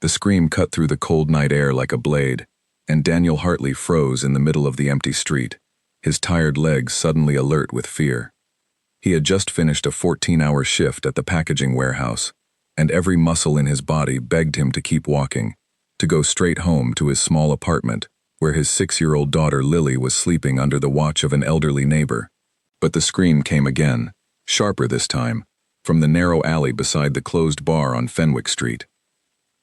The scream cut through the cold night air like a blade, and Daniel Hartley froze in the middle of the empty street, his tired legs suddenly alert with fear. He had just finished a 14-hour shift at the packaging warehouse, and every muscle in his body begged him to keep walking, to go straight home to his small apartment, where his 6-year-old daughter Lily was sleeping under the watch of an elderly neighbor. But the scream came again, sharper this time, from the narrow alley beside the closed bar on Fenwick Street.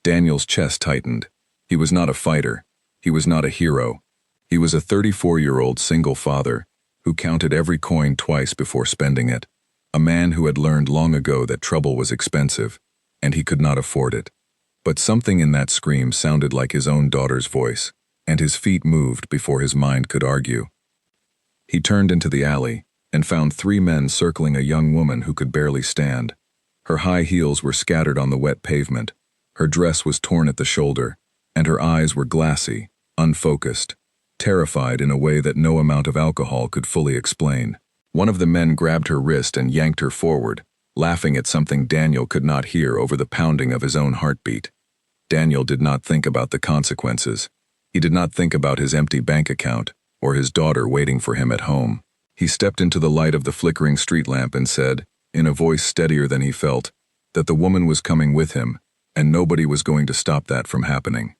Daniel's chest tightened. He was not a fighter. He was not a hero. He was a 34-year-old single father who counted every coin twice before spending it, a man who had learned long ago that trouble was expensive, and he could not afford it. But something in that scream sounded like his own daughter's voice, and his feet moved before his mind could argue. He turned into the alley and found 3 men circling a young woman who could barely stand. Her high heels were scattered on the wet pavement, her dress was torn at the shoulder, and her eyes were glassy, unfocused, terrified in a way that no amount of alcohol could fully explain. One of the men grabbed her wrist and yanked her forward, laughing at something Daniel could not hear over the pounding of his own heartbeat. Daniel did not think about the consequences. He did not think about his empty bank account or his daughter waiting for him at home. He stepped into the light of the flickering street lamp and said, in a voice steadier than he felt, that the woman was coming with him, and nobody was going to stop that from happening.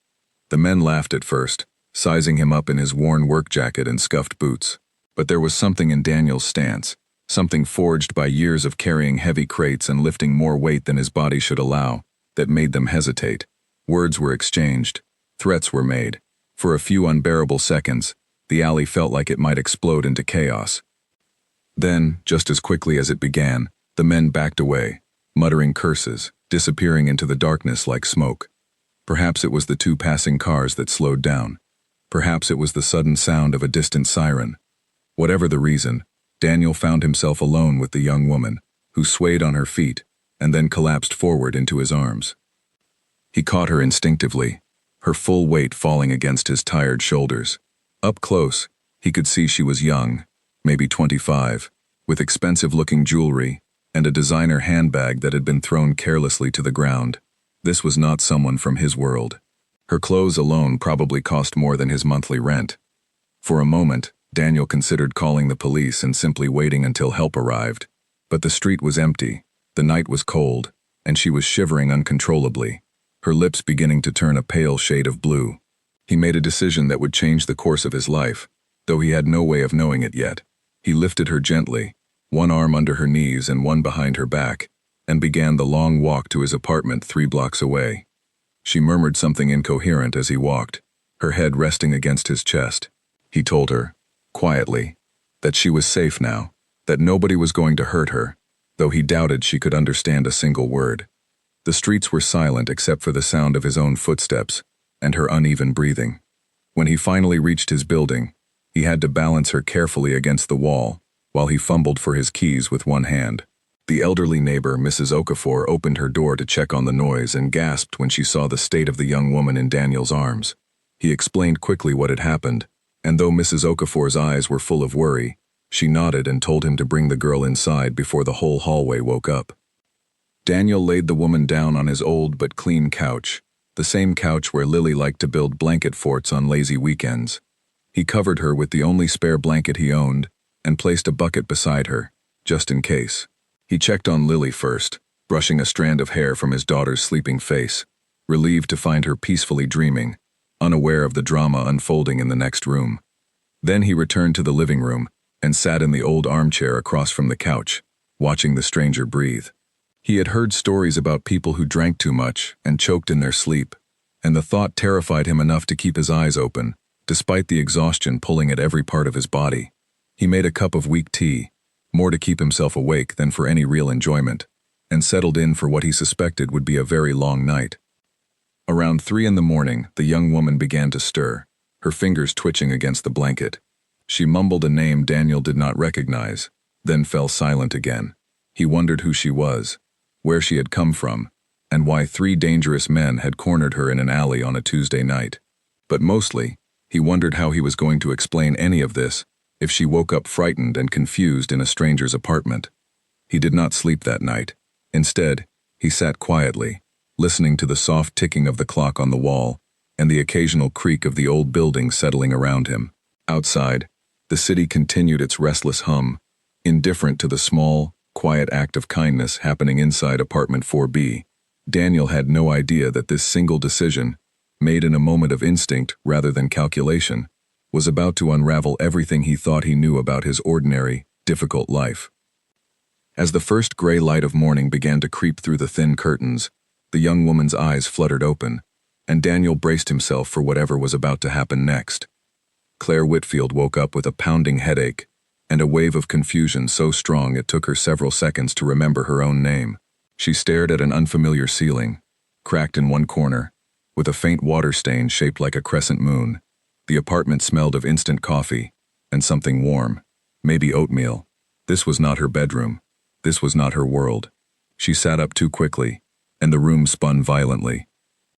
The men laughed at first, sizing him up in his worn work jacket and scuffed boots. But there was something in Daniel's stance, something forged by years of carrying heavy crates and lifting more weight than his body should allow, that made them hesitate. Words were exchanged. Threats were made. For a few unbearable seconds, the alley felt like it might explode into chaos. Then, just as quickly as it began, the men backed away, muttering curses, disappearing into the darkness like smoke. Perhaps it was the 2 passing cars that slowed down. Perhaps it was the sudden sound of a distant siren. Whatever the reason, Daniel found himself alone with the young woman, who swayed on her feet and then collapsed forward into his arms. He caught her instinctively, her full weight falling against his tired shoulders. Up close, he could see she was young, maybe 25, with expensive-looking jewelry and a designer handbag that had been thrown carelessly to the ground. This was not someone from his world. Her clothes alone probably cost more than his monthly rent. For a moment, Daniel considered calling the police and simply waiting until help arrived. But the street was empty, the night was cold, and she was shivering uncontrollably, her lips beginning to turn a pale shade of blue. He made a decision that would change the course of his life, though he had no way of knowing it yet. He lifted her gently, one arm under her knees and one behind her back, and began the long walk to his apartment 3 blocks away. She murmured something incoherent as he walked, her head resting against his chest. He told her, quietly, that she was safe now, that nobody was going to hurt her, though he doubted she could understand a single word. The streets were silent except for the sound of his own footsteps and her uneven breathing. When he finally reached his building, he had to balance her carefully against the wall while he fumbled for his keys with one hand. The elderly neighbor, Mrs. Okafor, opened her door to check on the noise and gasped when she saw the state of the young woman in Daniel's arms. He explained quickly what had happened, and though Mrs. Okafor's eyes were full of worry, she nodded and told him to bring the girl inside before the whole hallway woke up. Daniel laid the woman down on his old but clean couch, the same couch where Lily liked to build blanket forts on lazy weekends. He covered her with the only spare blanket he owned and placed a bucket beside her, just in case. He checked on Lily first, brushing a strand of hair from his daughter's sleeping face, relieved to find her peacefully dreaming, unaware of the drama unfolding in the next room. Then he returned to the living room and sat in the old armchair across from the couch, watching the stranger breathe. He had heard stories about people who drank too much and choked in their sleep, and the thought terrified him enough to keep his eyes open, despite the exhaustion pulling at every part of his body. He made a cup of weak tea, more to keep himself awake than for any real enjoyment, and settled in for what he suspected would be a very long night. Around 3 in the morning, the young woman began to stir, her fingers twitching against the blanket. She mumbled a name Daniel did not recognize, then fell silent again. He wondered who she was, where she had come from, and why 3 dangerous men had cornered her in an alley on a Tuesday night. But mostly, he wondered how he was going to explain any of this if she woke up frightened and confused in a stranger's apartment. He did not sleep that night. Instead, he sat quietly, listening to the soft ticking of the clock on the wall and the occasional creak of the old building settling around him. Outside, the city continued its restless hum, indifferent to the small, quiet act of kindness happening inside apartment 4B. Daniel had no idea that this single decision, made in a moment of instinct rather than calculation, was about to unravel everything he thought he knew about his ordinary, difficult life. As the first gray light of morning began to creep through the thin curtains, the young woman's eyes fluttered open, and Daniel braced himself for whatever was about to happen next. Claire Whitfield woke up with a pounding headache and a wave of confusion so strong it took her several seconds to remember her own name. She stared at an unfamiliar ceiling, cracked in one corner, with a faint water stain shaped like a crescent moon. The apartment smelled of instant coffee and something warm, maybe oatmeal. This was not her bedroom. This was not her world. She sat up too quickly, and the room spun violently.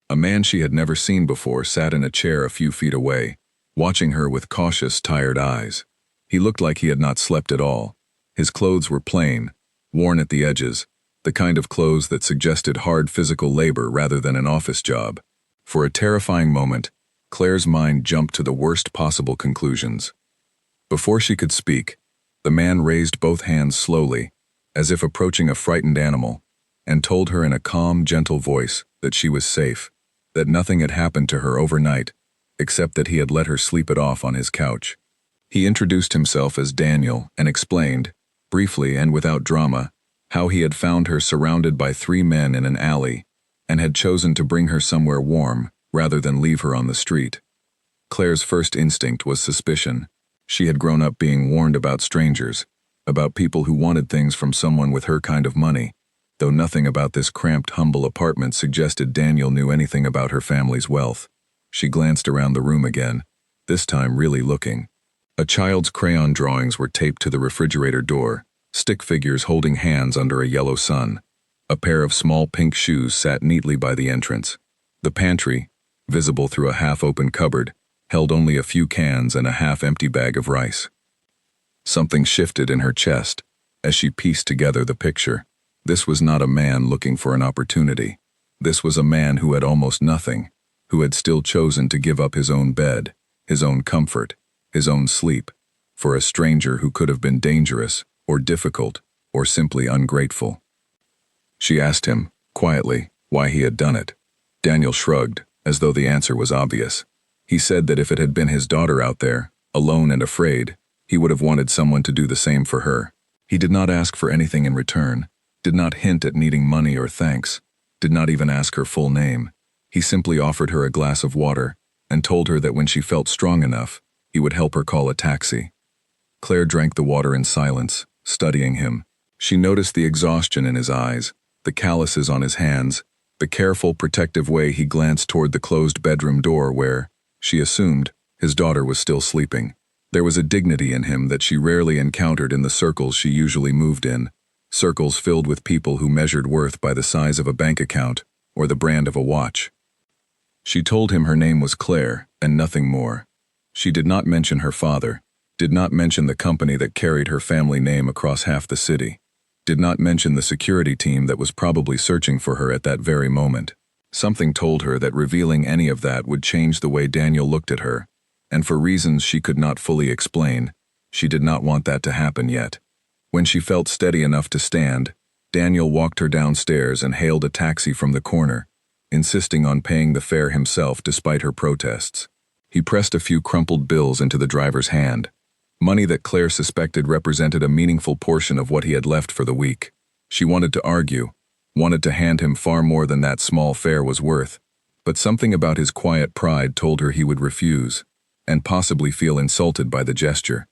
A man she had never seen before sat in a chair a few feet away, watching her with cautious, tired eyes. He looked like he had not slept at all. His clothes were plain, worn at the edges, the kind of clothes that suggested hard physical labor rather than an office job. For a terrifying moment, Claire's mind jumped to the worst possible conclusions. Before she could speak, the man raised both hands slowly, as if approaching a frightened animal, and told her in a calm, gentle voice that she was safe, that nothing had happened to her overnight, except that he had let her sleep it off on his couch. He introduced himself as Daniel and explained, briefly and without drama, how he had found her surrounded by 3 men in an alley and had chosen to bring her somewhere warm rather than leave her on the street. Claire's first instinct was suspicion. She had grown up being warned about strangers, about people who wanted things from someone with her kind of money, though nothing about this cramped, humble apartment suggested Daniel knew anything about her family's wealth. She glanced around the room again, this time really looking. A child's crayon drawings were taped to the refrigerator door, stick figures holding hands under a yellow sun. A pair of small pink shoes sat neatly by the entrance. The pantry, visible through a half-open cupboard, held only a few cans and a half-empty bag of rice. Something shifted in her chest as she pieced together the picture. This was not a man looking for an opportunity. This was a man who had almost nothing, who had still chosen to give up his own bed, his own comfort, his own sleep, for a stranger who could have been dangerous, or difficult, or simply ungrateful. She asked him, quietly, why he had done it. Daniel shrugged, as though the answer was obvious. He said that if it had been his daughter out there, alone and afraid, he would have wanted someone to do the same for her. He did not ask for anything in return, did not hint at needing money or thanks, did not even ask her full name. He simply offered her a glass of water and told her that when she felt strong enough, he would help her call a taxi. Claire drank the water in silence, studying him. She noticed the exhaustion in his eyes, the calluses on his hands, the careful, protective way he glanced toward the closed bedroom door where, she assumed, his daughter was still sleeping. There was a dignity in him that she rarely encountered in the circles she usually moved in, circles filled with people who measured worth by the size of a bank account or the brand of a watch. She told him her name was Claire and nothing more. She did not mention her father, did not mention the company that carried her family name across half the city, did not mention the security team that was probably searching for her at that very moment. Something told her that revealing any of that would change the way Daniel looked at her, and for reasons she could not fully explain, she did not want that to happen yet. When she felt steady enough to stand, Daniel walked her downstairs and hailed a taxi from the corner, insisting on paying the fare himself despite her protests. He pressed a few crumpled bills into the driver's hand, money that Claire suspected represented a meaningful portion of what he had left for the week. She wanted to argue, wanted to hand him far more than that small fare was worth, but something about his quiet pride told her he would refuse, and possibly feel insulted by the gesture.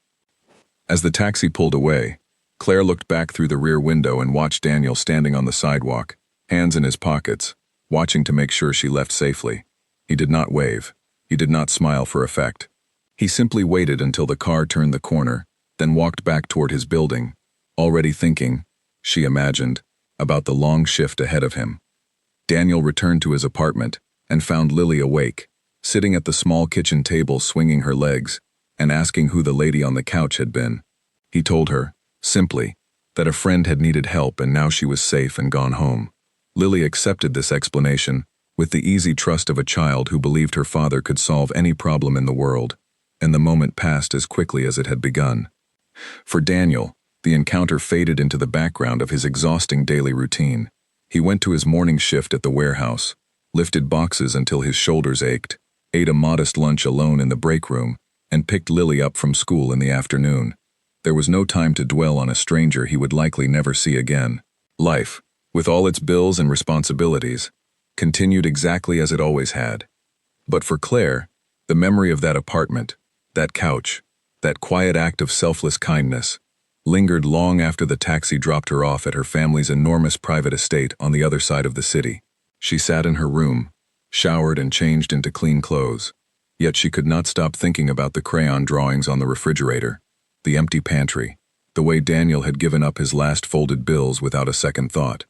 As the taxi pulled away, Claire looked back through the rear window and watched Daniel standing on the sidewalk, hands in his pockets, watching to make sure she left safely. He did not wave. He did not smile for effect. He simply waited until the car turned the corner, then walked back toward his building, already thinking, she imagined, about the long shift ahead of him. Daniel returned to his apartment and found Lily awake, sitting at the small kitchen table swinging her legs and asking who the lady on the couch had been. He told her, simply, that a friend had needed help and now she was safe and gone home. Lily accepted this explanation with the easy trust of a child who believed her father could solve any problem in the world, and the moment passed as quickly as it had begun. For Daniel, the encounter faded into the background of his exhausting daily routine. He went to his morning shift at the warehouse, lifted boxes until his shoulders ached, ate a modest lunch alone in the break room, and picked Lily up from school in the afternoon. There was no time to dwell on a stranger he would likely never see again. Life, with all its bills and responsibilities, continued exactly as it always had. But for Claire, the memory of that apartment, that couch, that quiet act of selfless kindness, lingered long after the taxi dropped her off at her family's enormous private estate on the other side of the city. She sat in her room, showered and changed into clean clothes. Yet she could not stop thinking about the crayon drawings on the refrigerator, the empty pantry, the way Daniel had given up his last folded bills without a second thought.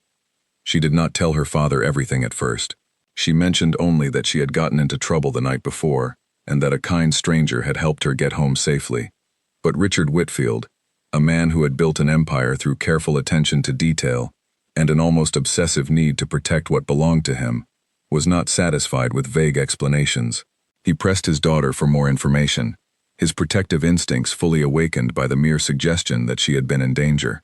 She did not tell her father everything at first. She mentioned only that she had gotten into trouble the night before, and that a kind stranger had helped her get home safely. But Richard Whitfield, a man who had built an empire through careful attention to detail and an almost obsessive need to protect what belonged to him, was not satisfied with vague explanations. He pressed his daughter for more information, his protective instincts fully awakened by the mere suggestion that she had been in danger.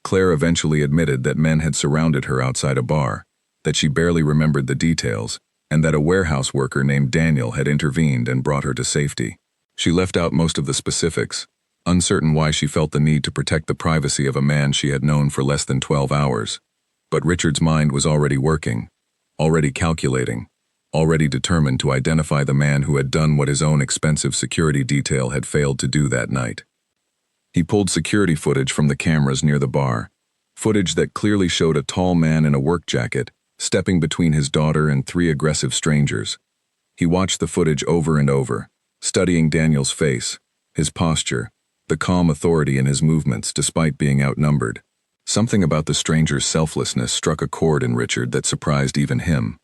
Claire eventually admitted that men had surrounded her outside a bar, that she barely remembered the details, and that a warehouse worker named Daniel had intervened and brought her to safety. She left out most of the specifics, uncertain why she felt the need to protect the privacy of a man she had known for less than 12 hours. But Richard's mind was already working, already calculating, already determined to identify the man who had done what his own expensive security detail had failed to do that night. He pulled security footage from the cameras near the bar, footage that clearly showed a tall man in a work jacket stepping between his daughter and 3 aggressive strangers. He watched the footage over and over, studying Daniel's face, his posture, the calm authority in his movements despite being outnumbered. Something about the stranger's selflessness struck a chord in Richard that surprised even him.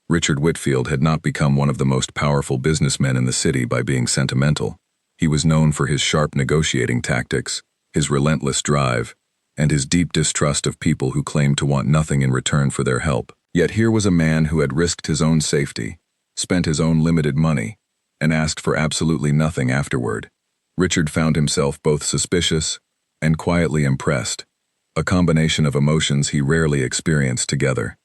Richard Whitfield had not become one of the most powerful businessmen in the city by being sentimental. He was known for his sharp negotiating tactics, his relentless drive, and his deep distrust of people who claimed to want nothing in return for their help. Yet here was a man who had risked his own safety, spent his own limited money, and asked for absolutely nothing afterward. Richard found himself both suspicious and quietly impressed, a combination of emotions he rarely experienced together.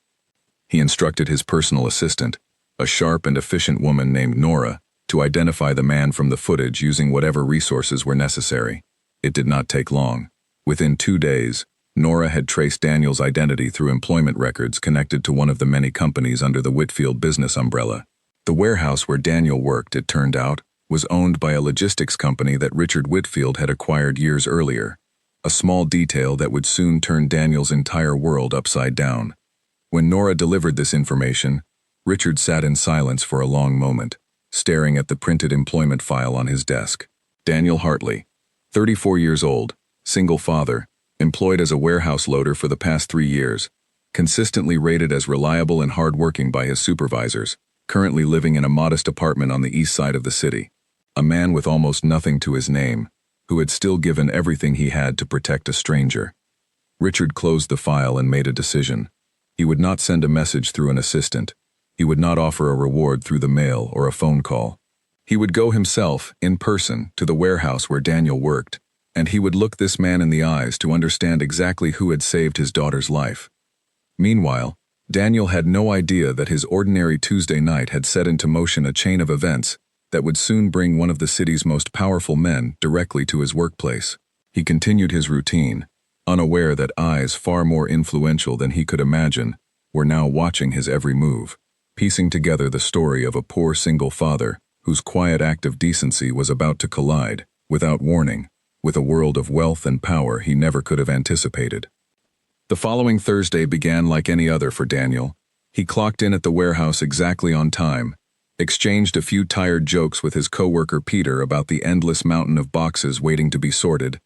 He instructed his personal assistant, a sharp and efficient woman named Nora, to identify the man from the footage using whatever resources were necessary. It did not take long. Within 2 days, Nora had traced Daniel's identity through employment records connected to one of the many companies under the Whitfield business umbrella. The warehouse where Daniel worked, it turned out, was owned by a logistics company that Richard Whitfield had acquired years earlier, a small detail that would soon turn Daniel's entire world upside down. When Nora delivered this information, Richard sat in silence for a long moment, staring at the printed employment file on his desk. Daniel Hartley, 34 years old, single father, employed as a warehouse loader for the past 3 years, consistently rated as reliable and hardworking by his supervisors, currently living in a modest apartment on the east side of the city. A man with almost nothing to his name, who had still given everything he had to protect a stranger. Richard closed the file and made a decision. He would not send a message through an assistant. He would not offer a reward through the mail or a phone call. He would go himself, in person, to the warehouse where Daniel worked, and he would look this man in the eyes to understand exactly who had saved his daughter's life. Meanwhile, Daniel had no idea that his ordinary Tuesday night had set into motion a chain of events that would soon bring one of the city's most powerful men directly to his workplace. He continued his routine, unaware that eyes far more influential than he could imagine were now watching his every move, piecing together the story of a poor single father whose quiet act of decency was about to collide, without warning, with a world of wealth and power he never could have anticipated. The following Thursday began like any other for Daniel. He clocked in at the warehouse exactly on time, exchanged a few tired jokes with his coworker Peter about the endless mountain of boxes waiting to be sorted,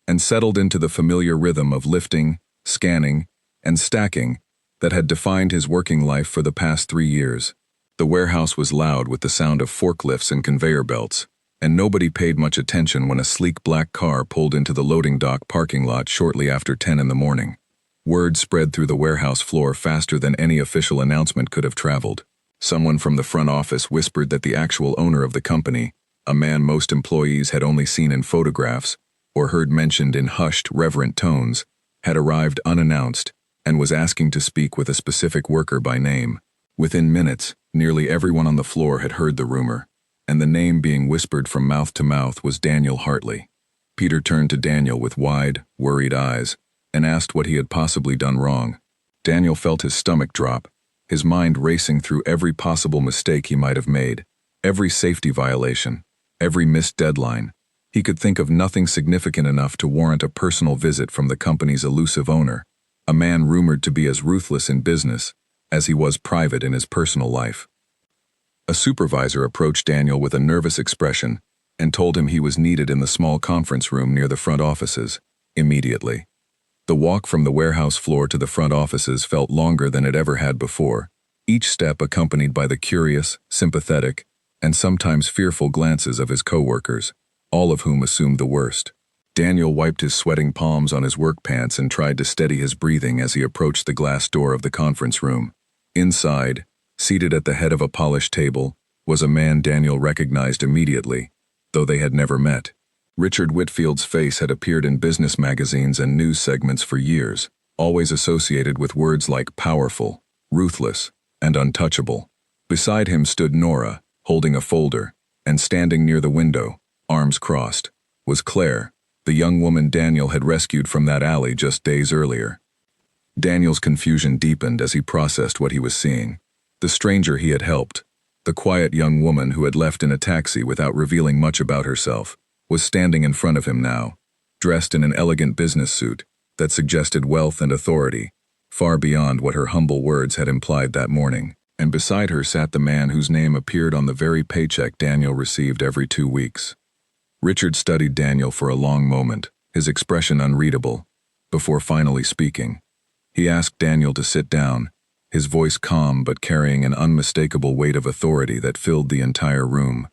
and settled into the familiar rhythm of lifting, scanning, and stacking that had defined his working life for the past 3 years. The warehouse was loud with the sound of forklifts and conveyor belts, and nobody paid much attention when a sleek black car pulled into the loading dock parking lot shortly after 10 in the morning. Word spread through the warehouse floor faster than any official announcement could have traveled. Someone from the front office whispered that the actual owner of the company, a man most employees had only seen in photographs or heard mentioned in hushed, reverent tones, had arrived unannounced and was asking to speak with a specific worker by name. Within minutes, nearly everyone on the floor had heard the rumor, and the name being whispered from mouth to mouth was Daniel Hartley. Peter turned to Daniel with wide, worried eyes and asked what he had possibly done wrong. Daniel felt his stomach drop, his mind racing through every possible mistake he might have made, every safety violation, every missed deadline. He could think of nothing significant enough to warrant a personal visit from the company's elusive owner, a man rumored to be as ruthless in business as he was private in his personal life. A supervisor approached Daniel with a nervous expression and told him he was needed in the small conference room near the front offices, immediately. The walk from the warehouse floor to the front offices felt longer than it ever had before, each step accompanied by the curious, sympathetic, and sometimes fearful glances of his co-workers, all of whom assumed the worst. Daniel wiped his sweating palms on his work pants and tried to steady his breathing as he approached the glass door of the conference room. Inside, seated at the head of a polished table, was a man Daniel recognized immediately, though they had never met. Richard Whitfield's face had appeared in business magazines and news segments for years, always associated with words like powerful, ruthless, and untouchable. Beside him stood Nora, holding a folder, and standing near the window, arms crossed, was Claire, the young woman Daniel had rescued from that alley just days earlier. Daniel's confusion deepened as he processed what he was seeing. The stranger he had helped, the quiet young woman who had left in a taxi without revealing much about herself, was standing in front of him now, dressed in an elegant business suit that suggested wealth and authority, far beyond what her humble words had implied that morning. And beside her sat the man whose name appeared on the very paycheck Daniel received every 2 weeks. Richard studied Daniel for a long moment, his expression unreadable, before finally speaking. He asked Daniel to sit down, his voice calm but carrying an unmistakable weight of authority that filled the entire room.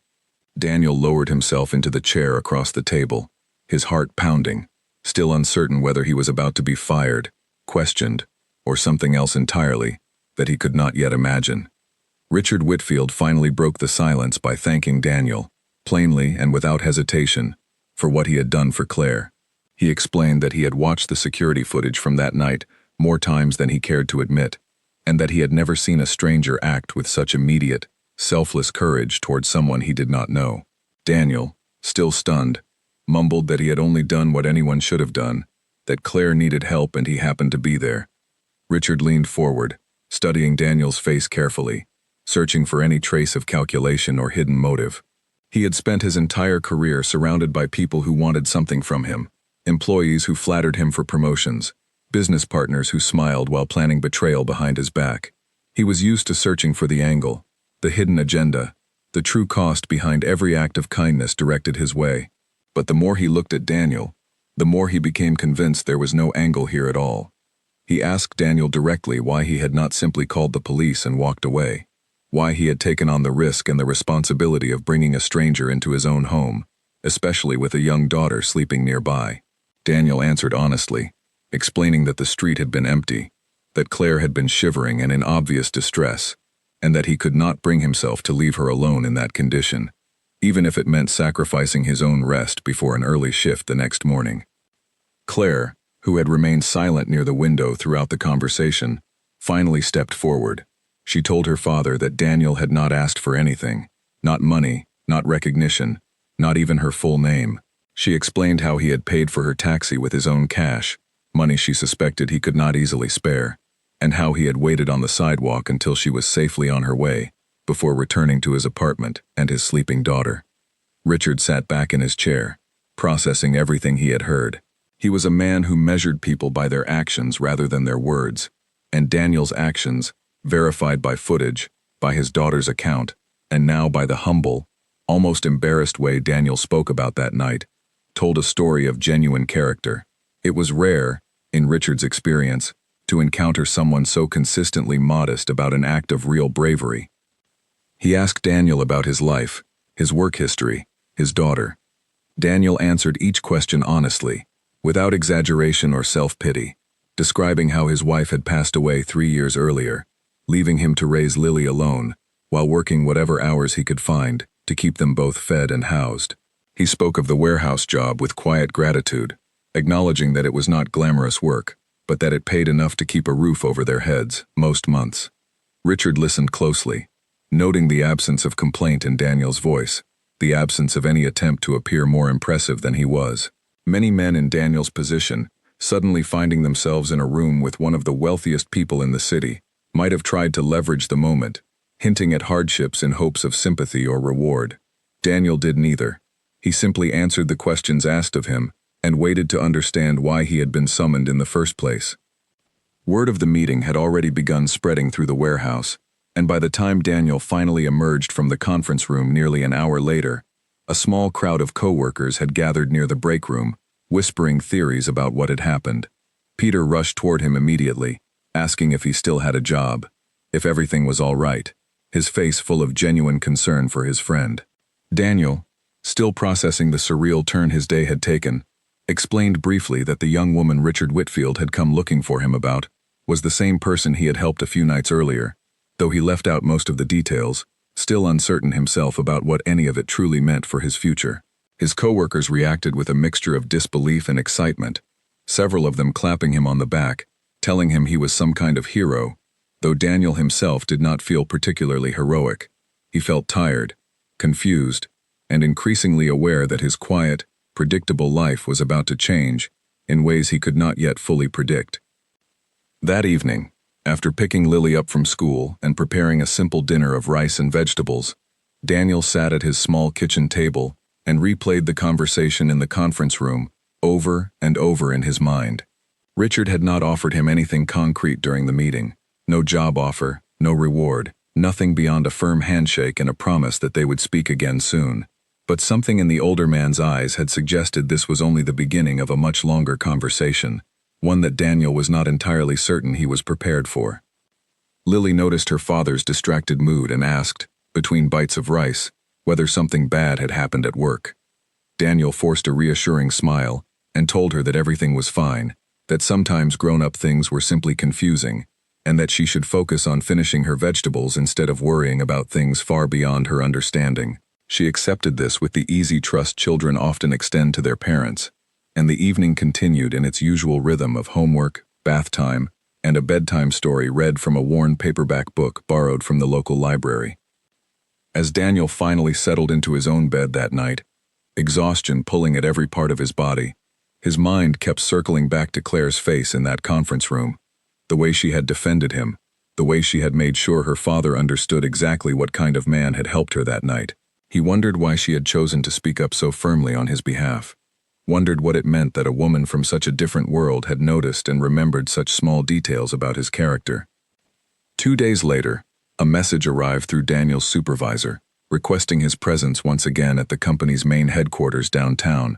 Daniel lowered himself into the chair across the table, his heart pounding, still uncertain whether he was about to be fired, questioned, or something else entirely that he could not yet imagine. Richard Whitfield finally broke the silence by thanking Daniel, plainly and without hesitation, for what he had done for Claire. He explained that he had watched the security footage from that night more times than he cared to admit, and that he had never seen a stranger act with such immediate, selfless courage toward someone he did not know. Daniel, still stunned, mumbled that he had only done what anyone should have done, that Claire needed help and he happened to be there. Richard leaned forward, studying Daniel's face carefully, searching for any trace of calculation or hidden motive. He had spent his entire career surrounded by people who wanted something from him, employees who flattered him for promotions, business partners who smiled while planning betrayal behind his back. He was used to searching for the angle, the hidden agenda, the true cost behind every act of kindness directed his way. But the more he looked at Daniel, the more he became convinced there was no angle here at all. He asked Daniel directly why he had not simply called the police and walked away, why he had taken on the risk and the responsibility of bringing a stranger into his own home, especially with a young daughter sleeping nearby. Daniel answered honestly, explaining that the street had been empty, that Claire had been shivering and in obvious distress, and that he could not bring himself to leave her alone in that condition, even if it meant sacrificing his own rest before an early shift the next morning. Claire, who had remained silent near the window throughout the conversation, finally stepped forward. She told her father that Daniel had not asked for anything, not money, not recognition, not even her full name. She explained how he had paid for her taxi with his own cash, money she suspected he could not easily spare, and how he had waited on the sidewalk until she was safely on her way, before returning to his apartment and his sleeping daughter. Richard sat back in his chair, processing everything he had heard. He was a man who measured people by their actions rather than their words, and Daniel's actions, verified by footage, by his daughter's account, and now by the humble, almost embarrassed way Daniel spoke about that night, told a story of genuine character. It was rare, in Richard's experience, to encounter someone so consistently modest about an act of real bravery. He asked Daniel about his life, his work history, his daughter. Daniel answered each question honestly, without exaggeration or self-pity. describing how his wife had passed away 3 years earlier, leaving him to raise Lily alone, while working whatever hours he could find to keep them both fed and housed. He spoke of the warehouse job with quiet gratitude, acknowledging that it was not glamorous work, but that it paid enough to keep a roof over their heads most months. Richard listened closely, noting the absence of complaint in Daniel's voice, the absence of any attempt to appear more impressive than he was. Many men in Daniel's position, suddenly finding themselves in a room with one of the wealthiest people in the city, might have tried to leverage the moment, hinting at hardships in hopes of sympathy or reward. Daniel did neither. He simply answered the questions asked of him and waited to understand why he had been summoned in the first place. Word of the meeting had already begun spreading through the warehouse, and by the time Daniel finally emerged from the conference room nearly an hour later, a small crowd of co-workers had gathered near the break room, whispering theories about what had happened. Peter rushed toward him immediately, asking if he still had a job, if everything was all right, his face full of genuine concern for his friend. Daniel, still processing the surreal turn his day had taken, explained briefly that the young woman Richard Whitfield had come looking for him about was the same person he had helped a few nights earlier, though he left out most of the details, still uncertain himself about what any of it truly meant for his future. His co-workers reacted with a mixture of disbelief and excitement, several of them clapping him on the back, telling him he was some kind of hero, though Daniel himself did not feel particularly heroic. He felt tired, confused, and increasingly aware that his quiet, predictable life was about to change in ways he could not yet fully predict. That evening, after picking Lily up from school and preparing a simple dinner of rice and vegetables, Daniel sat at his small kitchen table and replayed the conversation in the conference room over and over in his mind. Richard had not offered him anything concrete during the meeting. No job offer, no reward, nothing beyond a firm handshake and a promise that they would speak again soon. But something in the older man's eyes had suggested this was only the beginning of a much longer conversation, one that Daniel was not entirely certain he was prepared for. Lily noticed her father's distracted mood and asked, between bites of rice, whether something bad had happened at work. Daniel forced a reassuring smile and told her that everything was fine, that sometimes grown-up things were simply confusing, and that she should focus on finishing her vegetables instead of worrying about things far beyond her understanding. She accepted this with the easy trust children often extend to their parents, and the evening continued in its usual rhythm of homework, bath time, and a bedtime story read from a worn paperback book borrowed from the local library. As Daniel finally settled into his own bed that night, exhaustion pulling at every part of his body, his mind kept circling back to Claire's face in that conference room, the way she had defended him, the way she had made sure her father understood exactly what kind of man had helped her that night. He wondered why she had chosen to speak up so firmly on his behalf, wondered what it meant that a woman from such a different world had noticed and remembered such small details about his character. 2 days later, a message arrived through Daniel's supervisor, requesting his presence once again at the company's main headquarters downtown,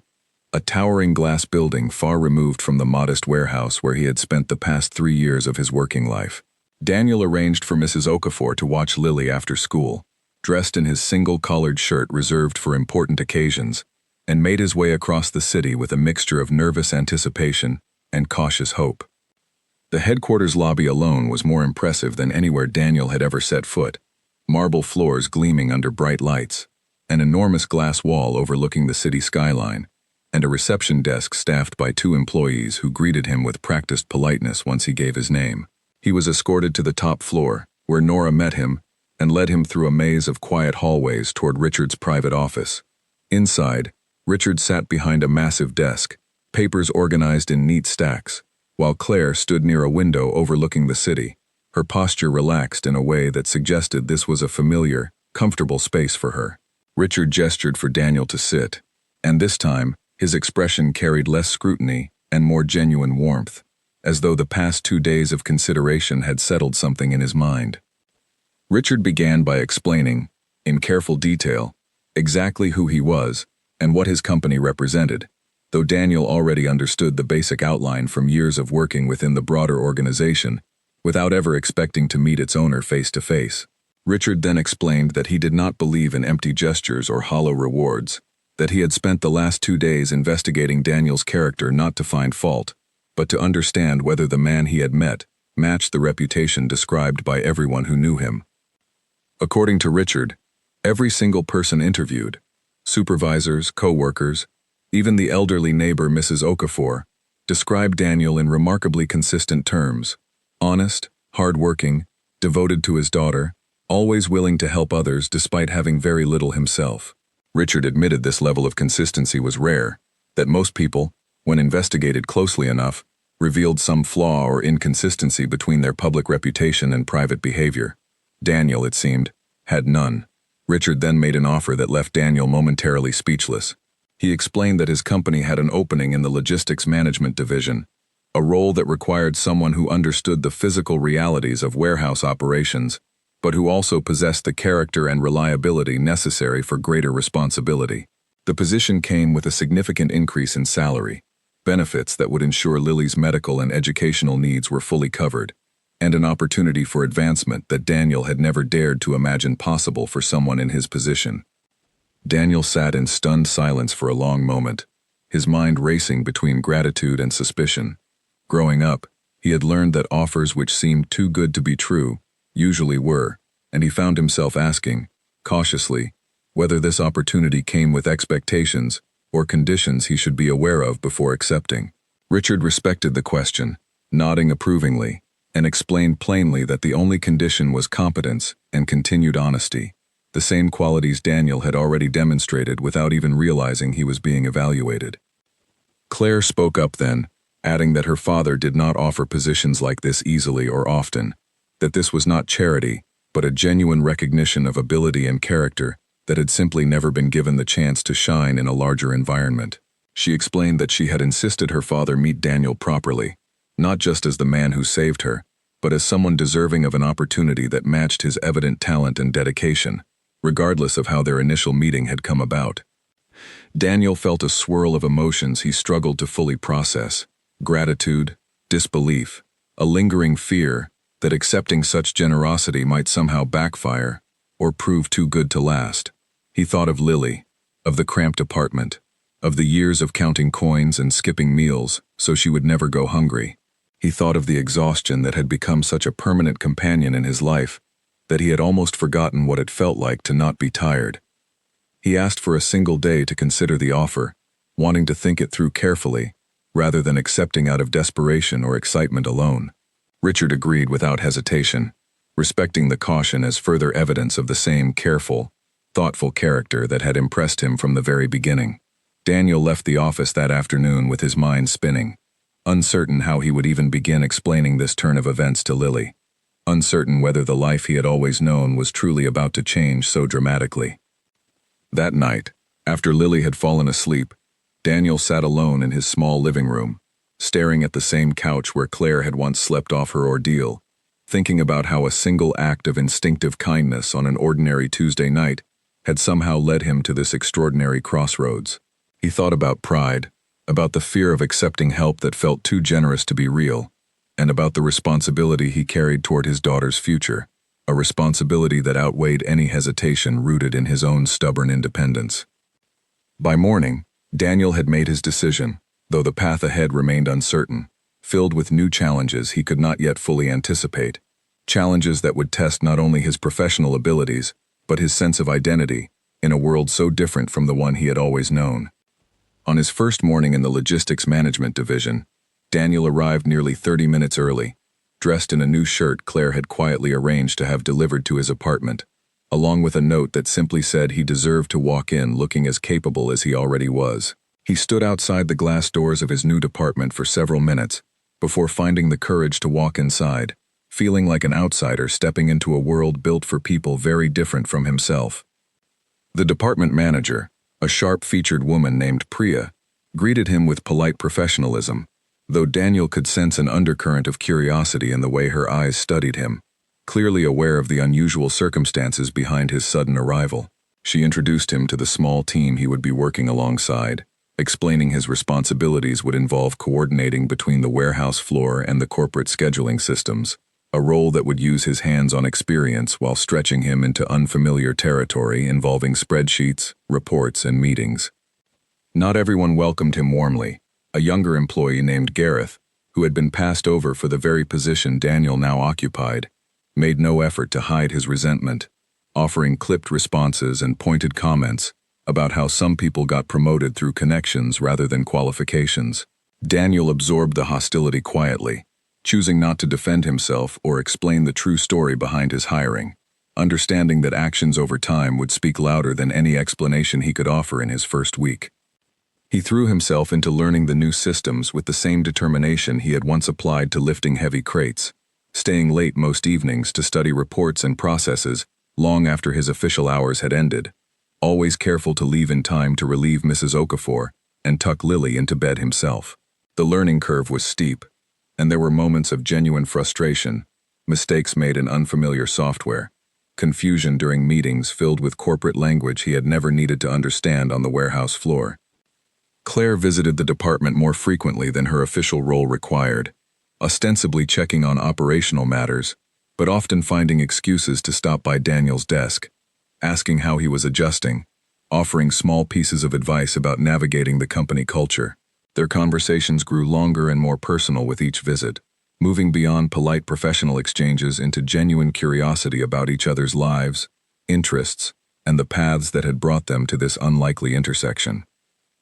a towering glass building far removed from the modest warehouse where he had spent the past 3 years of his working life. Daniel arranged for Mrs. Okafor to watch Lily after school, dressed in his single-collared shirt reserved for important occasions, and made his way across the city with a mixture of nervous anticipation and cautious hope. The headquarters lobby alone was more impressive than anywhere Daniel had ever set foot, marble floors gleaming under bright lights, an enormous glass wall overlooking the city skyline, and a reception desk staffed by 2 employees who greeted him with practiced politeness once he gave his name. He was escorted to the top floor, where Nora met him and led him through a maze of quiet hallways toward Richard's private office. Inside, Richard sat behind a massive desk, papers organized in neat stacks, while Claire stood near a window overlooking the city, her posture relaxed in a way that suggested this was a familiar, comfortable space for her. Richard gestured for Daniel to sit, and this time, his expression carried less scrutiny and more genuine warmth, as though the past 2 days of consideration had settled something in his mind. Richard began by explaining, in careful detail, exactly who he was and what his company represented, though Daniel already understood the basic outline from years of working within the broader organization, without ever expecting to meet its owner face to face. Richard then explained that he did not believe in empty gestures or hollow rewards, that he had spent the last 2 days investigating Daniel's character not to find fault, but to understand whether the man he had met matched the reputation described by everyone who knew him. According to Richard, every single person interviewed, supervisors, co-workers, even the elderly neighbor Mrs. Okafor, described Daniel in remarkably consistent terms: honest, hard-working, devoted to his daughter, always willing to help others despite having very little himself. Richard admitted this level of consistency was rare, that most people, when investigated closely enough, revealed some flaw or inconsistency between their public reputation and private behavior. Daniel, it seemed, had none. Richard then made an offer that left Daniel momentarily speechless. He explained that his company had an opening in the logistics management division, a role that required someone who understood the physical realities of warehouse operations, but who also possessed the character and reliability necessary for greater responsibility. The position came with a significant increase in salary, benefits that would ensure Lily's medical and educational needs were fully covered, and an opportunity for advancement that Daniel had never dared to imagine possible for someone in his position. Daniel sat in stunned silence for a long moment, his mind racing between gratitude and suspicion. Growing up, he had learned that offers which seemed too good to be true usually were, and he found himself asking, cautiously, whether this opportunity came with expectations or conditions he should be aware of before accepting. Richard respected the question, nodding approvingly, and explained plainly that the only condition was competence and continued honesty, the same qualities Daniel had already demonstrated without even realizing he was being evaluated. Claire spoke up then, adding that her father did not offer positions like this easily or often, that this was not charity, but a genuine recognition of ability and character that had simply never been given the chance to shine in a larger environment. She explained that she had insisted her father meet Daniel properly, not just as the man who saved her, but as someone deserving of an opportunity that matched his evident talent and dedication, regardless of how their initial meeting had come about. Daniel felt a swirl of emotions he struggled to fully process: gratitude, disbelief, a lingering fear that accepting such generosity might somehow backfire or prove too good to last. He thought of Lily, of the cramped apartment, of the years of counting coins and skipping meals so she would never go hungry. He thought of the exhaustion that had become such a permanent companion in his life that he had almost forgotten what it felt like to not be tired. He asked for a single day to consider the offer, wanting to think it through carefully, rather than accepting out of desperation or excitement alone. Richard agreed without hesitation, respecting the caution as further evidence of the same careful, thoughtful character that had impressed him from the very beginning. Daniel left the office that afternoon with his mind spinning, uncertain how he would even begin explaining this turn of events to Lily, uncertain whether the life he had always known was truly about to change so dramatically. That night, after Lily had fallen asleep, Daniel sat alone in his small living room, staring at the same couch where Claire had once slept off her ordeal, thinking about how a single act of instinctive kindness on an ordinary Tuesday night had somehow led him to this extraordinary crossroads. He thought about pride, about the fear of accepting help that felt too generous to be real, and about the responsibility he carried toward his daughter's future, a responsibility that outweighed any hesitation rooted in his own stubborn independence. By morning, Daniel had made his decision, though the path ahead remained uncertain, filled with new challenges he could not yet fully anticipate, challenges that would test not only his professional abilities, but his sense of identity, in a world so different from the one he had always known. On his first morning in the logistics management division, Daniel arrived nearly 30 minutes early, dressed in a new shirt Claire had quietly arranged to have delivered to his apartment, along with a note that simply said he deserved to walk in looking as capable as he already was. He stood outside the glass doors of his new department for several minutes, before finding the courage to walk inside, feeling like an outsider stepping into a world built for people very different from himself. The department manager, a sharp-featured woman named Priya, greeted him with polite professionalism, though Daniel could sense an undercurrent of curiosity in the way her eyes studied him, clearly aware of the unusual circumstances behind his sudden arrival. She introduced him to the small team he would be working alongside, explaining his responsibilities would involve coordinating between the warehouse floor and the corporate scheduling systems, a role that would use his hands-on experience while stretching him into unfamiliar territory involving spreadsheets, reports, and meetings. Not everyone welcomed him warmly. A younger employee named Gareth, who had been passed over for the very position Daniel now occupied, made no effort to hide his resentment, offering clipped responses and pointed comments about how some people got promoted through connections rather than qualifications. Daniel absorbed the hostility quietly, choosing not to defend himself or explain the true story behind his hiring, understanding that actions over time would speak louder than any explanation he could offer in his first week. He threw himself into learning the new systems with the same determination he had once applied to lifting heavy crates, staying late most evenings to study reports and processes long after his official hours had ended, always careful to leave in time to relieve Mrs. Okafor and tuck Lily into bed himself. The learning curve was steep, and there were moments of genuine frustration, mistakes made in unfamiliar software, confusion during meetings filled with corporate language he had never needed to understand on the warehouse floor. Claire visited the department more frequently than her official role required, ostensibly checking on operational matters, but often finding excuses to stop by Daniel's desk, asking how he was adjusting, offering small pieces of advice about navigating the company culture. Their conversations grew longer and more personal with each visit, moving beyond polite professional exchanges into genuine curiosity about each other's lives, interests, and the paths that had brought them to this unlikely intersection.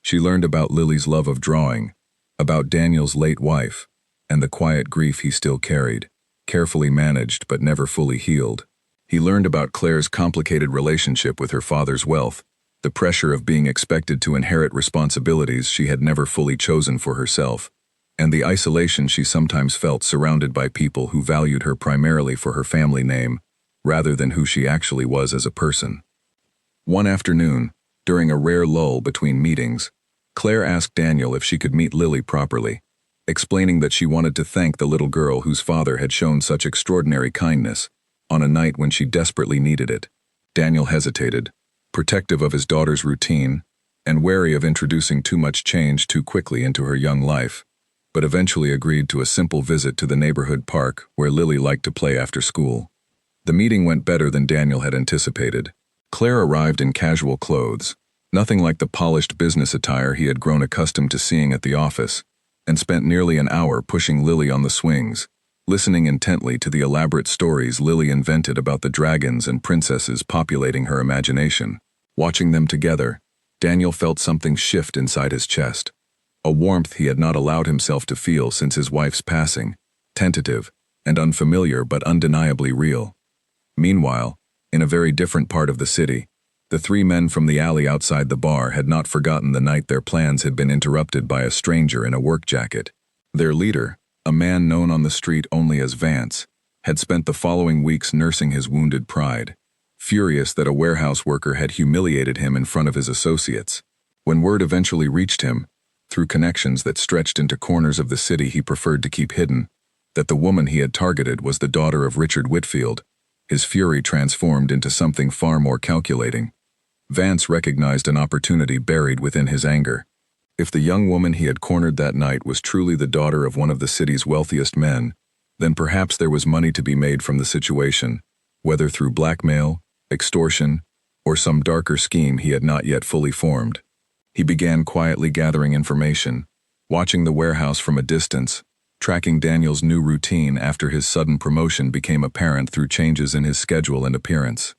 She learned about Lily's love of drawing, about Daniel's late wife, and the quiet grief he still carried, carefully managed but never fully healed. He learned about Claire's complicated relationship with her father's wealth, the pressure of being expected to inherit responsibilities she had never fully chosen for herself, and the isolation she sometimes felt surrounded by people who valued her primarily for her family name, rather than who she actually was as a person. One afternoon, during a rare lull between meetings, Claire asked Daniel if she could meet Lily properly, explaining that she wanted to thank the little girl whose father had shown such extraordinary kindness on a night when she desperately needed it. Daniel hesitated, protective of his daughter's routine and wary of introducing too much change too quickly into her young life, but eventually agreed to a simple visit to the neighborhood park where Lily liked to play after school. The meeting went better than Daniel had anticipated. Claire arrived in casual clothes, nothing like the polished business attire he had grown accustomed to seeing at the office, and spent nearly an hour pushing Lily on the swings, listening intently to the elaborate stories Lily invented about the dragons and princesses populating her imagination. Watching them together, Daniel felt something shift inside his chest, a warmth he had not allowed himself to feel since his wife's passing, tentative and unfamiliar but undeniably real. Meanwhile, in a very different part of the city, the three men from the alley outside the bar had not forgotten the night their plans had been interrupted by a stranger in a work jacket. Their leader, a man known on the street only as Vance, had spent the following weeks nursing his wounded pride, furious that a warehouse worker had humiliated him in front of his associates. When word eventually reached him, through connections that stretched into corners of the city he preferred to keep hidden, that the woman he had targeted was the daughter of Richard Whitfield, his fury transformed into something far more calculating. Vance recognized an opportunity buried within his anger. If the young woman he had cornered that night was truly the daughter of one of the city's wealthiest men, then perhaps there was money to be made from the situation, whether through blackmail, extortion, or some darker scheme he had not yet fully formed. He began quietly gathering information, watching the warehouse from a distance, tracking Daniel's new routine after his sudden promotion became apparent through changes in his schedule and appearance.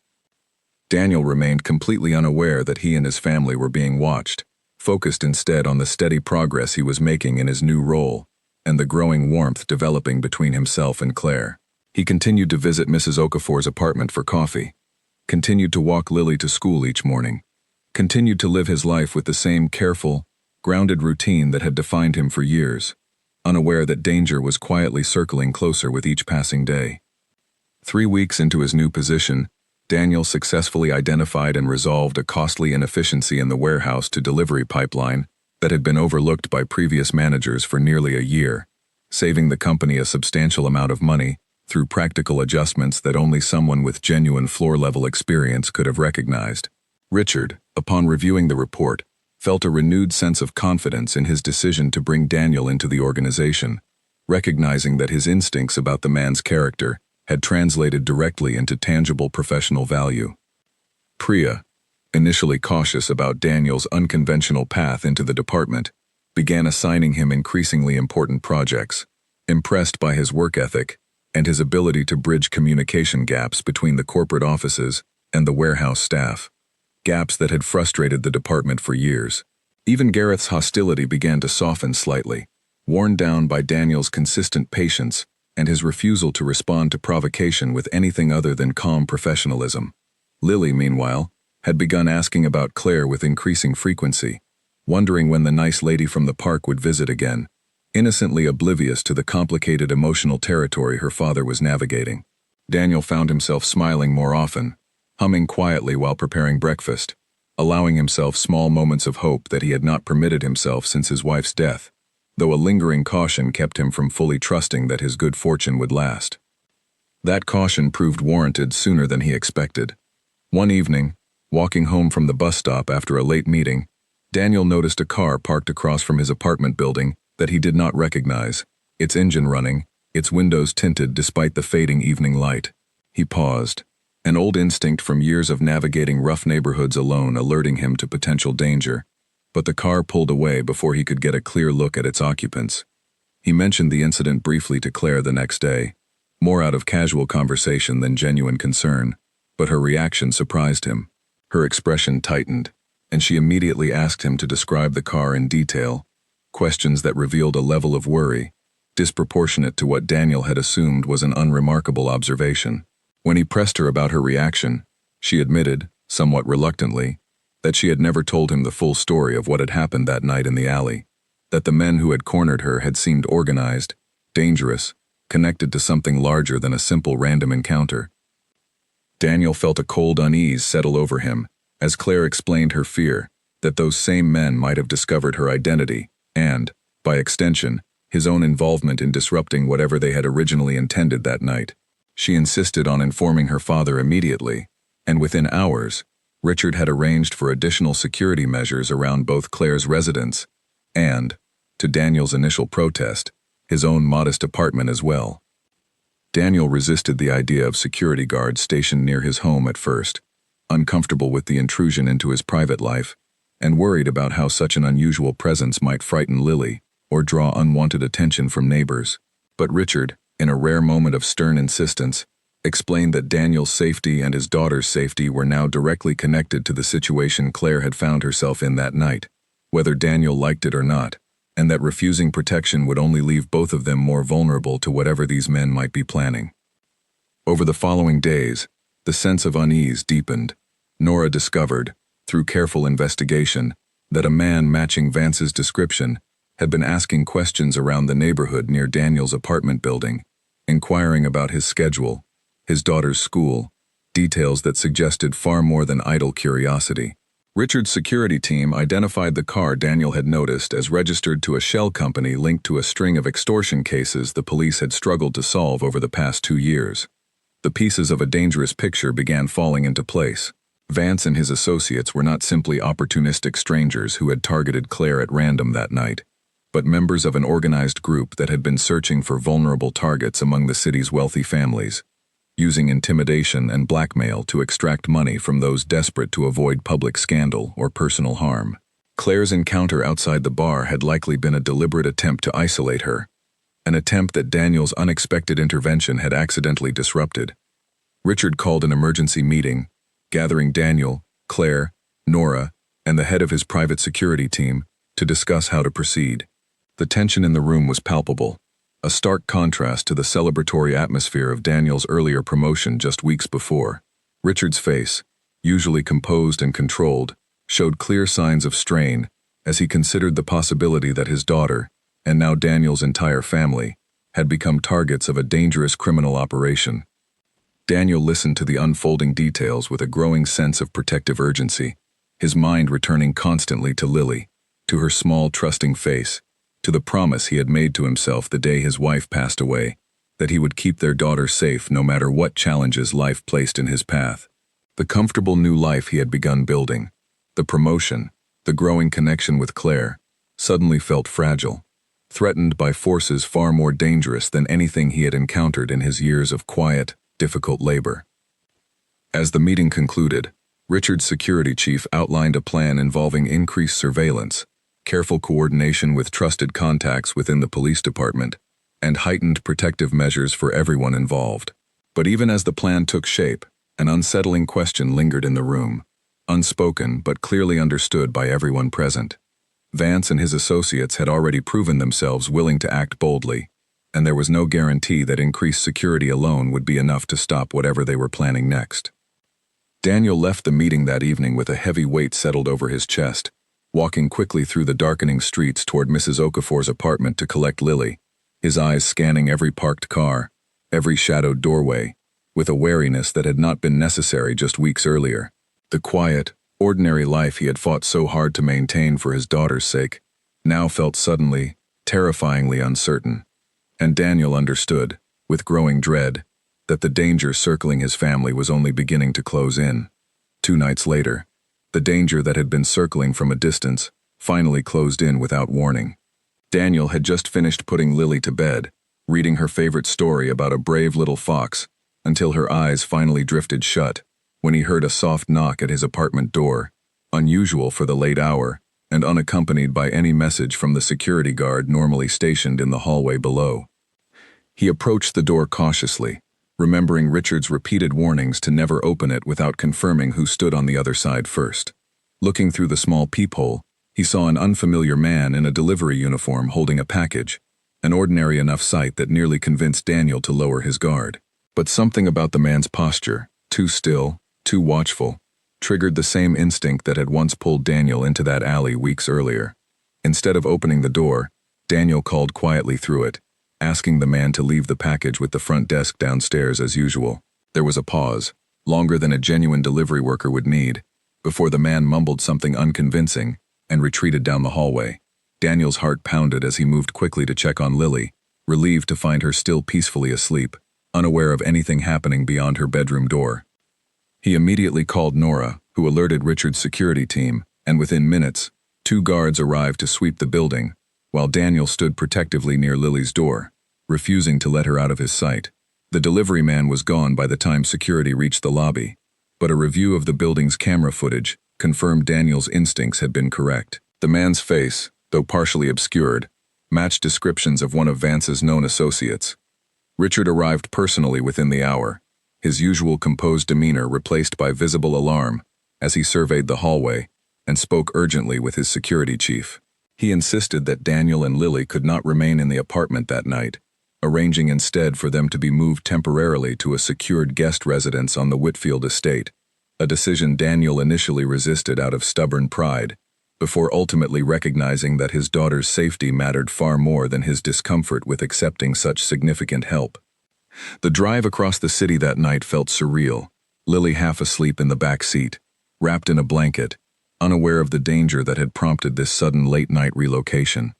Daniel remained completely unaware that he and his family were being watched, focused instead on the steady progress he was making in his new role and the growing warmth developing between himself and Claire. He continued to visit Mrs. Okafor's apartment for coffee, continued to walk Lily to school each morning, continued to live his life with the same careful, grounded routine that had defined him for years, unaware that danger was quietly circling closer with each passing day. 3 weeks into his new position, Daniel successfully identified and resolved a costly inefficiency in the warehouse-to-delivery pipeline that had been overlooked by previous managers for nearly a year, saving the company a substantial amount of money through practical adjustments that only someone with genuine floor-level experience could have recognized. Richard, upon reviewing the report, felt a renewed sense of confidence in his decision to bring Daniel into the organization, recognizing that his instincts about the man's character had translated directly into tangible professional value. Priya, initially cautious about Daniel's unconventional path into the department, began assigning him increasingly important projects, impressed by his work ethic and his ability to bridge communication gaps between the corporate offices and the warehouse staff, gaps that had frustrated the department for years. Even Gareth's hostility began to soften slightly, worn down by Daniel's consistent patience and his refusal to respond to provocation with anything other than calm professionalism. Lily, meanwhile, had begun asking about Claire with increasing frequency, wondering when the nice lady from the park would visit again, innocently oblivious to the complicated emotional territory her father was navigating. Daniel found himself smiling more often, humming quietly while preparing breakfast, allowing himself small moments of hope that he had not permitted himself since his wife's death, though a lingering caution kept him from fully trusting that his good fortune would last. That caution proved warranted sooner than he expected. One evening, walking home from the bus stop after a late meeting, Daniel noticed a car parked across from his apartment building that he did not recognize, its engine running, its windows tinted despite the fading evening light. He paused, an old instinct from years of navigating rough neighborhoods alone alerting him to potential danger, but the car pulled away before he could get a clear look at its occupants. He mentioned the incident briefly to Claire the next day, more out of casual conversation than genuine concern, but her reaction surprised him. Her expression tightened, and she immediately asked him to describe the car in detail, questions that revealed a level of worry, disproportionate to what Daniel had assumed was an unremarkable observation. When he pressed her about her reaction, she admitted, somewhat reluctantly, that she had never told him the full story of what had happened that night in the alley, that the men who had cornered her had seemed organized, dangerous, connected to something larger than a simple random encounter. Daniel felt a cold unease settle over him as Claire explained her fear that those same men might have discovered her identity and, by extension, his own involvement in disrupting whatever they had originally intended that night. She insisted on informing her father immediately, and within hours, Richard had arranged for additional security measures around both Claire's residence and, to Daniel's initial protest, his own modest apartment as well. Daniel resisted the idea of security guards stationed near his home at first, uncomfortable with the intrusion into his private life, and worried about how such an unusual presence might frighten Lily or draw unwanted attention from neighbors. But Richard, in a rare moment of stern insistence, explained that Daniel's safety and his daughter's safety were now directly connected to the situation Claire had found herself in that night, whether Daniel liked it or not, and that refusing protection would only leave both of them more vulnerable to whatever these men might be planning. Over the following days, the sense of unease deepened. Nora discovered, through careful investigation, that a man matching Vance's description had been asking questions around the neighborhood near Daniel's apartment building, inquiring about his schedule, his daughter's school, details that suggested far more than idle curiosity. Richard's security team identified the car Daniel had noticed as registered to a shell company linked to a string of extortion cases the police had struggled to solve over the past 2 years. The pieces of a dangerous picture began falling into place. Vance and his associates were not simply opportunistic strangers who had targeted Claire at random that night, but members of an organized group that had been searching for vulnerable targets among the city's wealthy families, using intimidation and blackmail to extract money from those desperate to avoid public scandal or personal harm. Claire's encounter outside the bar had likely been a deliberate attempt to isolate her, an attempt that Daniel's unexpected intervention had accidentally disrupted. Richard called an emergency meeting, gathering Daniel, Claire, Nora, and the head of his private security team to discuss how to proceed. The tension in the room was palpable, a stark contrast to the celebratory atmosphere of Daniel's earlier promotion just weeks before. Richard's face, usually composed and controlled, showed clear signs of strain as he considered the possibility that his daughter, and now Daniel's entire family, had become targets of a dangerous criminal operation. Daniel listened to the unfolding details with a growing sense of protective urgency, his mind returning constantly to Lily, to her small, trusting face, to the promise he had made to himself the day his wife passed away, that he would keep their daughter safe no matter what challenges life placed in his path. The comfortable new life he had begun building, the promotion, the growing connection with Claire, suddenly felt fragile, threatened by forces far more dangerous than anything he had encountered in his years of quiet, difficult labor. As the meeting concluded, Richard's security chief outlined a plan involving increased surveillance, careful coordination with trusted contacts within the police department, and heightened protective measures for everyone involved. But even as the plan took shape, an unsettling question lingered in the room, unspoken but clearly understood by everyone present. Vance and his associates had already proven themselves willing to act boldly, and there was no guarantee that increased security alone would be enough to stop whatever they were planning next. Daniel left the meeting that evening with a heavy weight settled over his chest, walking quickly through the darkening streets toward Mrs. Okafor's apartment to collect Lily, his eyes scanning every parked car, every shadowed doorway, with a wariness that had not been necessary just weeks earlier. The quiet, ordinary life he had fought so hard to maintain for his daughter's sake now felt suddenly, terrifyingly uncertain. And Daniel understood, with growing dread, that the danger circling his family was only beginning to close in. 2 nights later, the danger that had been circling from a distance finally closed in without warning. Daniel had just finished putting Lily to bed, reading her favorite story about a brave little fox, until her eyes finally drifted shut, when he heard a soft knock at his apartment door, unusual for the late hour, and unaccompanied by any message from the security guard normally stationed in the hallway below. He approached the door cautiously, remembering Richard's repeated warnings to never open it without confirming who stood on the other side first. Looking through the small peephole, he saw an unfamiliar man in a delivery uniform holding a package, an ordinary enough sight that nearly convinced Daniel to lower his guard. But something about the man's posture, too still, too watchful, triggered the same instinct that had once pulled Daniel into that alley weeks earlier. Instead of opening the door, Daniel called quietly through it, asking the man to leave the package with the front desk downstairs as usual. There was a pause, longer than a genuine delivery worker would need, before the man mumbled something unconvincing and retreated down the hallway. Daniel's heart pounded as he moved quickly to check on Lily, relieved to find her still peacefully asleep, unaware of anything happening beyond her bedroom door. He immediately called Nora, who alerted Richard's security team, and within minutes, 2 guards arrived to sweep the building, while Daniel stood protectively near Lily's door, refusing to let her out of his sight. The delivery man was gone by the time security reached the lobby, but a review of the building's camera footage confirmed Daniel's instincts had been correct. The man's face, though partially obscured, matched descriptions of one of Vance's known associates. Richard arrived personally within the hour, his usual composed demeanor replaced by visible alarm as he surveyed the hallway and spoke urgently with his security chief. He insisted that Daniel and Lily could not remain in the apartment that night, arranging instead for them to be moved temporarily to a secured guest residence on the Whitfield estate, a decision Daniel initially resisted out of stubborn pride, before ultimately recognizing that his daughter's safety mattered far more than his discomfort with accepting such significant help. The drive across the city that night felt surreal, Lily half asleep in the back seat, wrapped in a blanket, unaware of the danger that had prompted this sudden late-night relocation.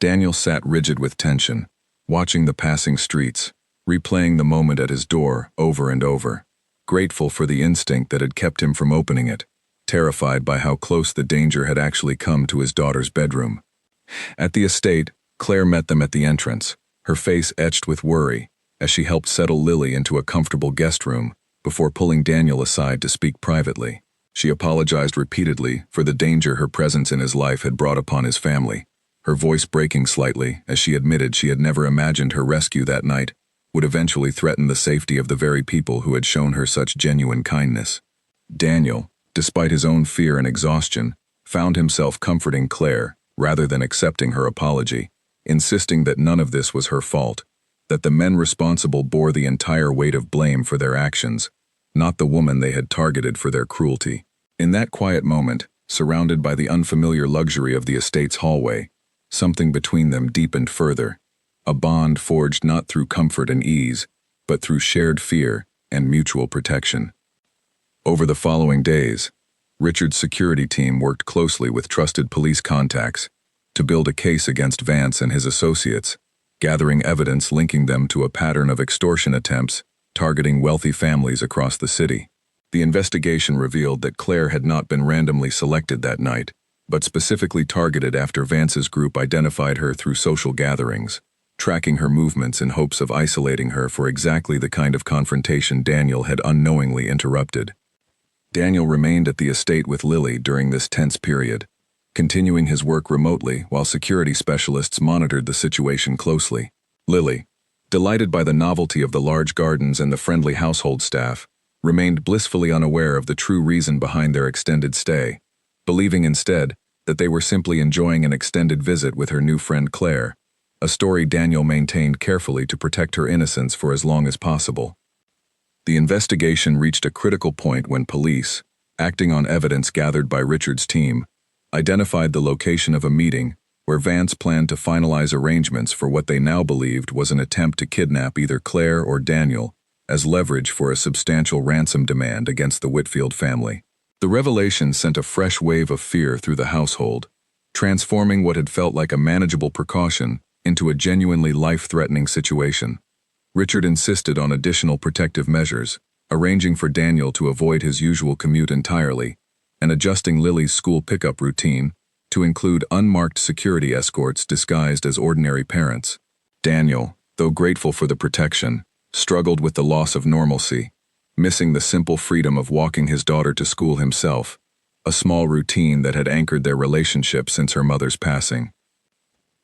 Daniel sat rigid with tension, watching the passing streets, replaying the moment at his door over and over, grateful for the instinct that had kept him from opening it, terrified by how close the danger had actually come to his daughter's bedroom. At the estate, Claire met them at the entrance, her face etched with worry, as she helped settle Lily into a comfortable guest room before pulling Daniel aside to speak privately. She apologized repeatedly for the danger her presence in his life had brought upon his family, her voice breaking slightly as she admitted she had never imagined her rescue that night would eventually threaten the safety of the very people who had shown her such genuine kindness. Daniel, despite his own fear and exhaustion, found himself comforting Claire rather than accepting her apology, insisting that none of this was her fault, that the men responsible bore the entire weight of blame for their actions, not the woman they had targeted for their cruelty. In that quiet moment, surrounded by the unfamiliar luxury of the estate's hallway, something between them deepened further, a bond forged not through comfort and ease, but through shared fear and mutual protection. Over the following days, Richard's security team worked closely with trusted police contacts to build a case against Vance and his associates, gathering evidence linking them to a pattern of extortion attempts targeting wealthy families across the city. The investigation revealed that Claire had not been randomly selected that night, but specifically targeted after Vance's group identified her through social gatherings, tracking her movements in hopes of isolating her for exactly the kind of confrontation Daniel had unknowingly interrupted. Daniel remained at the estate with Lily during this tense period, continuing his work remotely while security specialists monitored the situation closely. Lily, delighted by the novelty of the large gardens and the friendly household staff, remained blissfully unaware of the true reason behind their extended stay, believing instead that they were simply enjoying an extended visit with her new friend Claire, a story Daniel maintained carefully to protect her innocence for as long as possible. The investigation reached a critical point when police, acting on evidence gathered by Richard's team, identified the location of a meeting where Vance planned to finalize arrangements for what they now believed was an attempt to kidnap either Claire or Daniel as leverage for a substantial ransom demand against the Whitfield family. The revelation sent a fresh wave of fear through the household, transforming what had felt like a manageable precaution into a genuinely life-threatening situation. Richard insisted on additional protective measures, arranging for Daniel to avoid his usual commute entirely, and adjusting Lily's school pickup routine to include unmarked security escorts disguised as ordinary parents. Daniel, though grateful for the protection, struggled with the loss of normalcy, missing the simple freedom of walking his daughter to school himself, a small routine that had anchored their relationship since her mother's passing.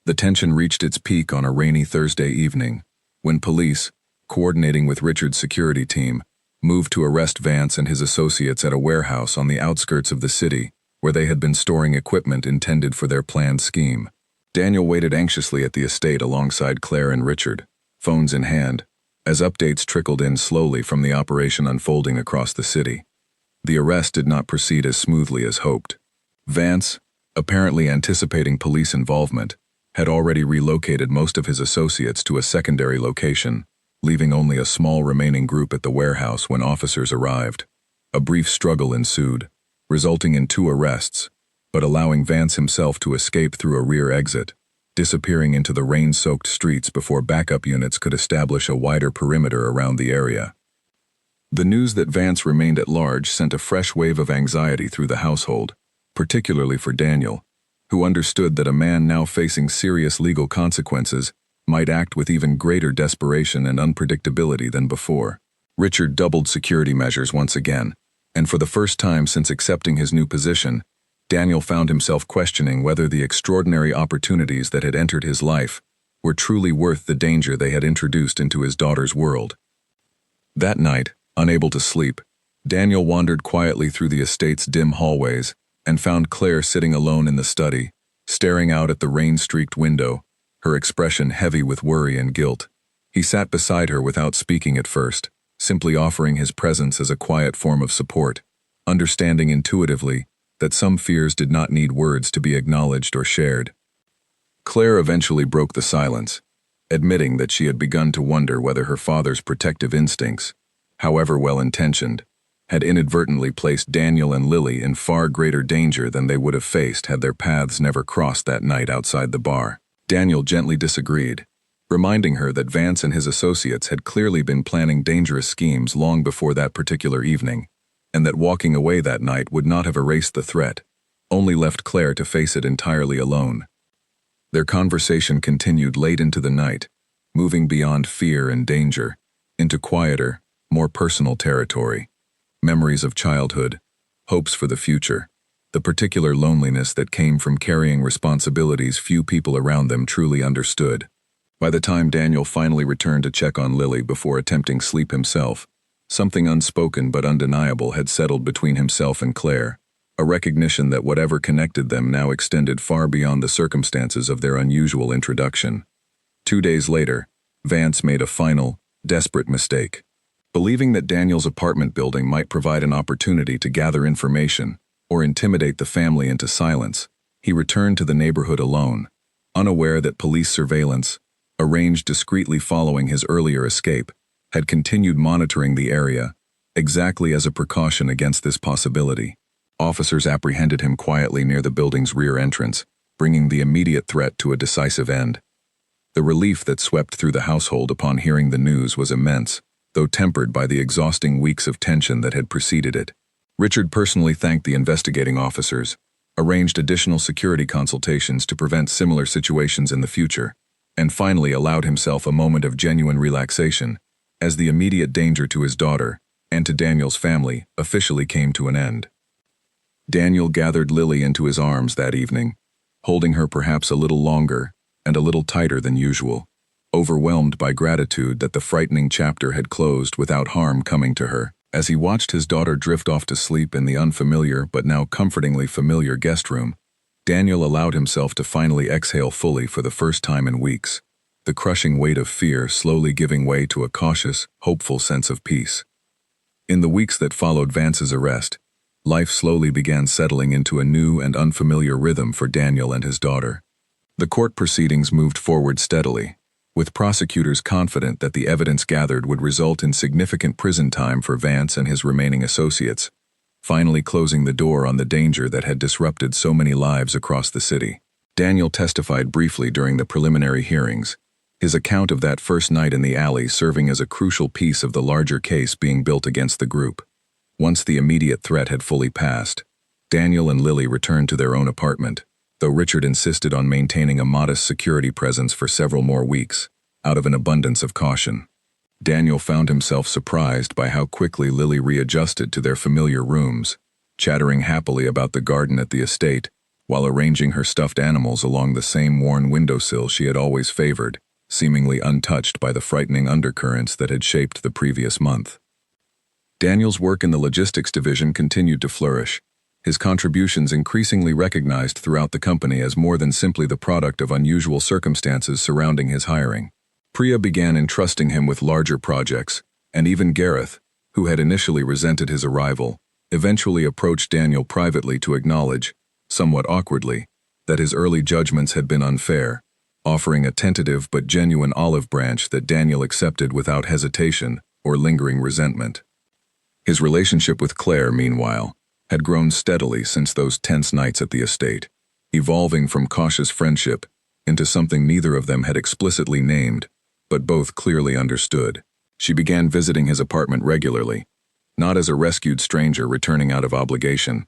The tension reached its peak on a rainy Thursday evening, when police, coordinating with Richard's security team, moved to arrest Vance and his associates at a warehouse on the outskirts of the city, where they had been storing equipment intended for their planned scheme. Daniel waited anxiously at the estate alongside Claire and Richard, phones in hand, as updates trickled in slowly from the operation unfolding across the city. The arrest did not proceed as smoothly as hoped. Vance, apparently anticipating police involvement, had already relocated most of his associates to a secondary location, leaving only a small remaining group at the warehouse when officers arrived. A brief struggle ensued, resulting in 2 arrests, but allowing Vance himself to escape through a rear exit, disappearing into the rain-soaked streets before backup units could establish a wider perimeter around the area. The news that Vance remained at large sent a fresh wave of anxiety through the household, particularly for Daniel, who understood that a man now facing serious legal consequences might act with even greater desperation and unpredictability than before. Richard doubled security measures once again, and for the first time since accepting his new position, Daniel found himself questioning whether the extraordinary opportunities that had entered his life were truly worth the danger they had introduced into his daughter's world. That night, unable to sleep, Daniel wandered quietly through the estate's dim hallways and found Claire sitting alone in the study, staring out at the rain-streaked window, her expression heavy with worry and guilt. He sat beside her without speaking at first, simply offering his presence as a quiet form of support, understanding intuitively that some fears did not need words to be acknowledged or shared. Claire eventually broke the silence, admitting that she had begun to wonder whether her father's protective instincts, however well-intentioned, had inadvertently placed Daniel and Lily in far greater danger than they would have faced had their paths never crossed that night outside the bar. Daniel gently disagreed, reminding her that Vance and his associates had clearly been planning dangerous schemes long before that particular evening, and that walking away that night would not have erased the threat, only left Claire to face it entirely alone. Their conversation continued late into the night, moving beyond fear and danger, into quieter, more personal territory. Memories of childhood, hopes for the future, the particular loneliness that came from carrying responsibilities few people around them truly understood. By the time Daniel finally returned to check on Lily before attempting sleep himself, something unspoken but undeniable had settled between himself and Claire, a recognition that whatever connected them now extended far beyond the circumstances of their unusual introduction. 2 days later, Vance made a final, desperate mistake. Believing that Daniel's apartment building might provide an opportunity to gather information or intimidate the family into silence, he returned to the neighborhood alone, unaware that police surveillance, arranged discreetly following his earlier escape, had continued monitoring the area, exactly as a precaution against this possibility. Officers apprehended him quietly near the building's rear entrance, bringing the immediate threat to a decisive end. The relief that swept through the household upon hearing the news was immense, though tempered by the exhausting weeks of tension that had preceded it. Richard personally thanked the investigating officers, arranged additional security consultations to prevent similar situations in the future, and finally allowed himself a moment of genuine relaxation as the immediate danger to his daughter and to Daniel's family officially came to an end. Daniel gathered Lily into his arms that evening, holding her perhaps a little longer and a little tighter than usual. overwhelmed by gratitude that the frightening chapter had closed without harm coming to her. As he watched his daughter drift off to sleep in the unfamiliar but now comfortingly familiar guest room, Daniel allowed himself to finally exhale fully for the first time in weeks, the crushing weight of fear slowly giving way to a cautious, hopeful sense of peace. In the weeks that followed Vance's arrest, life slowly began settling into a new and unfamiliar rhythm for Daniel and his daughter. The court proceedings moved forward steadily, with prosecutors confident that the evidence gathered would result in significant prison time for Vance and his remaining associates, finally closing the door on the danger that had disrupted so many lives across the city. Daniel testified briefly during the preliminary hearings, his account of that first night in the alley serving as a crucial piece of the larger case being built against the group. Once the immediate threat had fully passed, Daniel and Lily returned to their own apartment, though Richard insisted on maintaining a modest security presence for several more weeks, out of an abundance of caution. Daniel found himself surprised by how quickly Lily readjusted to their familiar rooms, chattering happily about the garden at the estate, while arranging her stuffed animals along the same worn windowsill she had always favored, seemingly untouched by the frightening undercurrents that had shaped the previous month. Daniel's work in the logistics division continued to flourish, his contributions increasingly recognized throughout the company as more than simply the product of unusual circumstances surrounding his hiring. Priya began entrusting him with larger projects, and even Gareth, who had initially resented his arrival, eventually approached Daniel privately to acknowledge, somewhat awkwardly, that his early judgments had been unfair, offering a tentative but genuine olive branch that Daniel accepted without hesitation or lingering resentment. His relationship with Claire, meanwhile, had grown steadily since those tense nights at the estate, evolving from cautious friendship into something neither of them had explicitly named, but both clearly understood. She began visiting his apartment regularly, not as a rescued stranger returning out of obligation,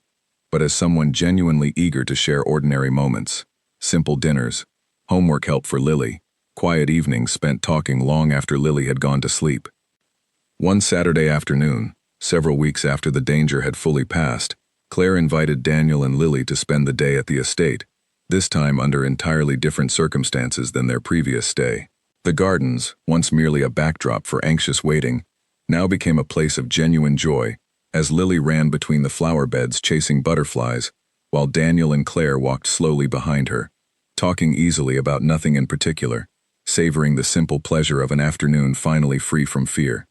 but as someone genuinely eager to share ordinary moments, simple dinners, homework help for Lily, quiet evenings spent talking long after Lily had gone to sleep. One Saturday afternoon, several weeks after the danger had fully passed, Claire invited Daniel and Lily to spend the day at the estate, this time under entirely different circumstances than their previous stay. The gardens, once merely a backdrop for anxious waiting, now became a place of genuine joy, as Lily ran between the flower beds chasing butterflies, while Daniel and Claire walked slowly behind her, talking easily about nothing in particular, savoring the simple pleasure of an afternoon finally free from fear.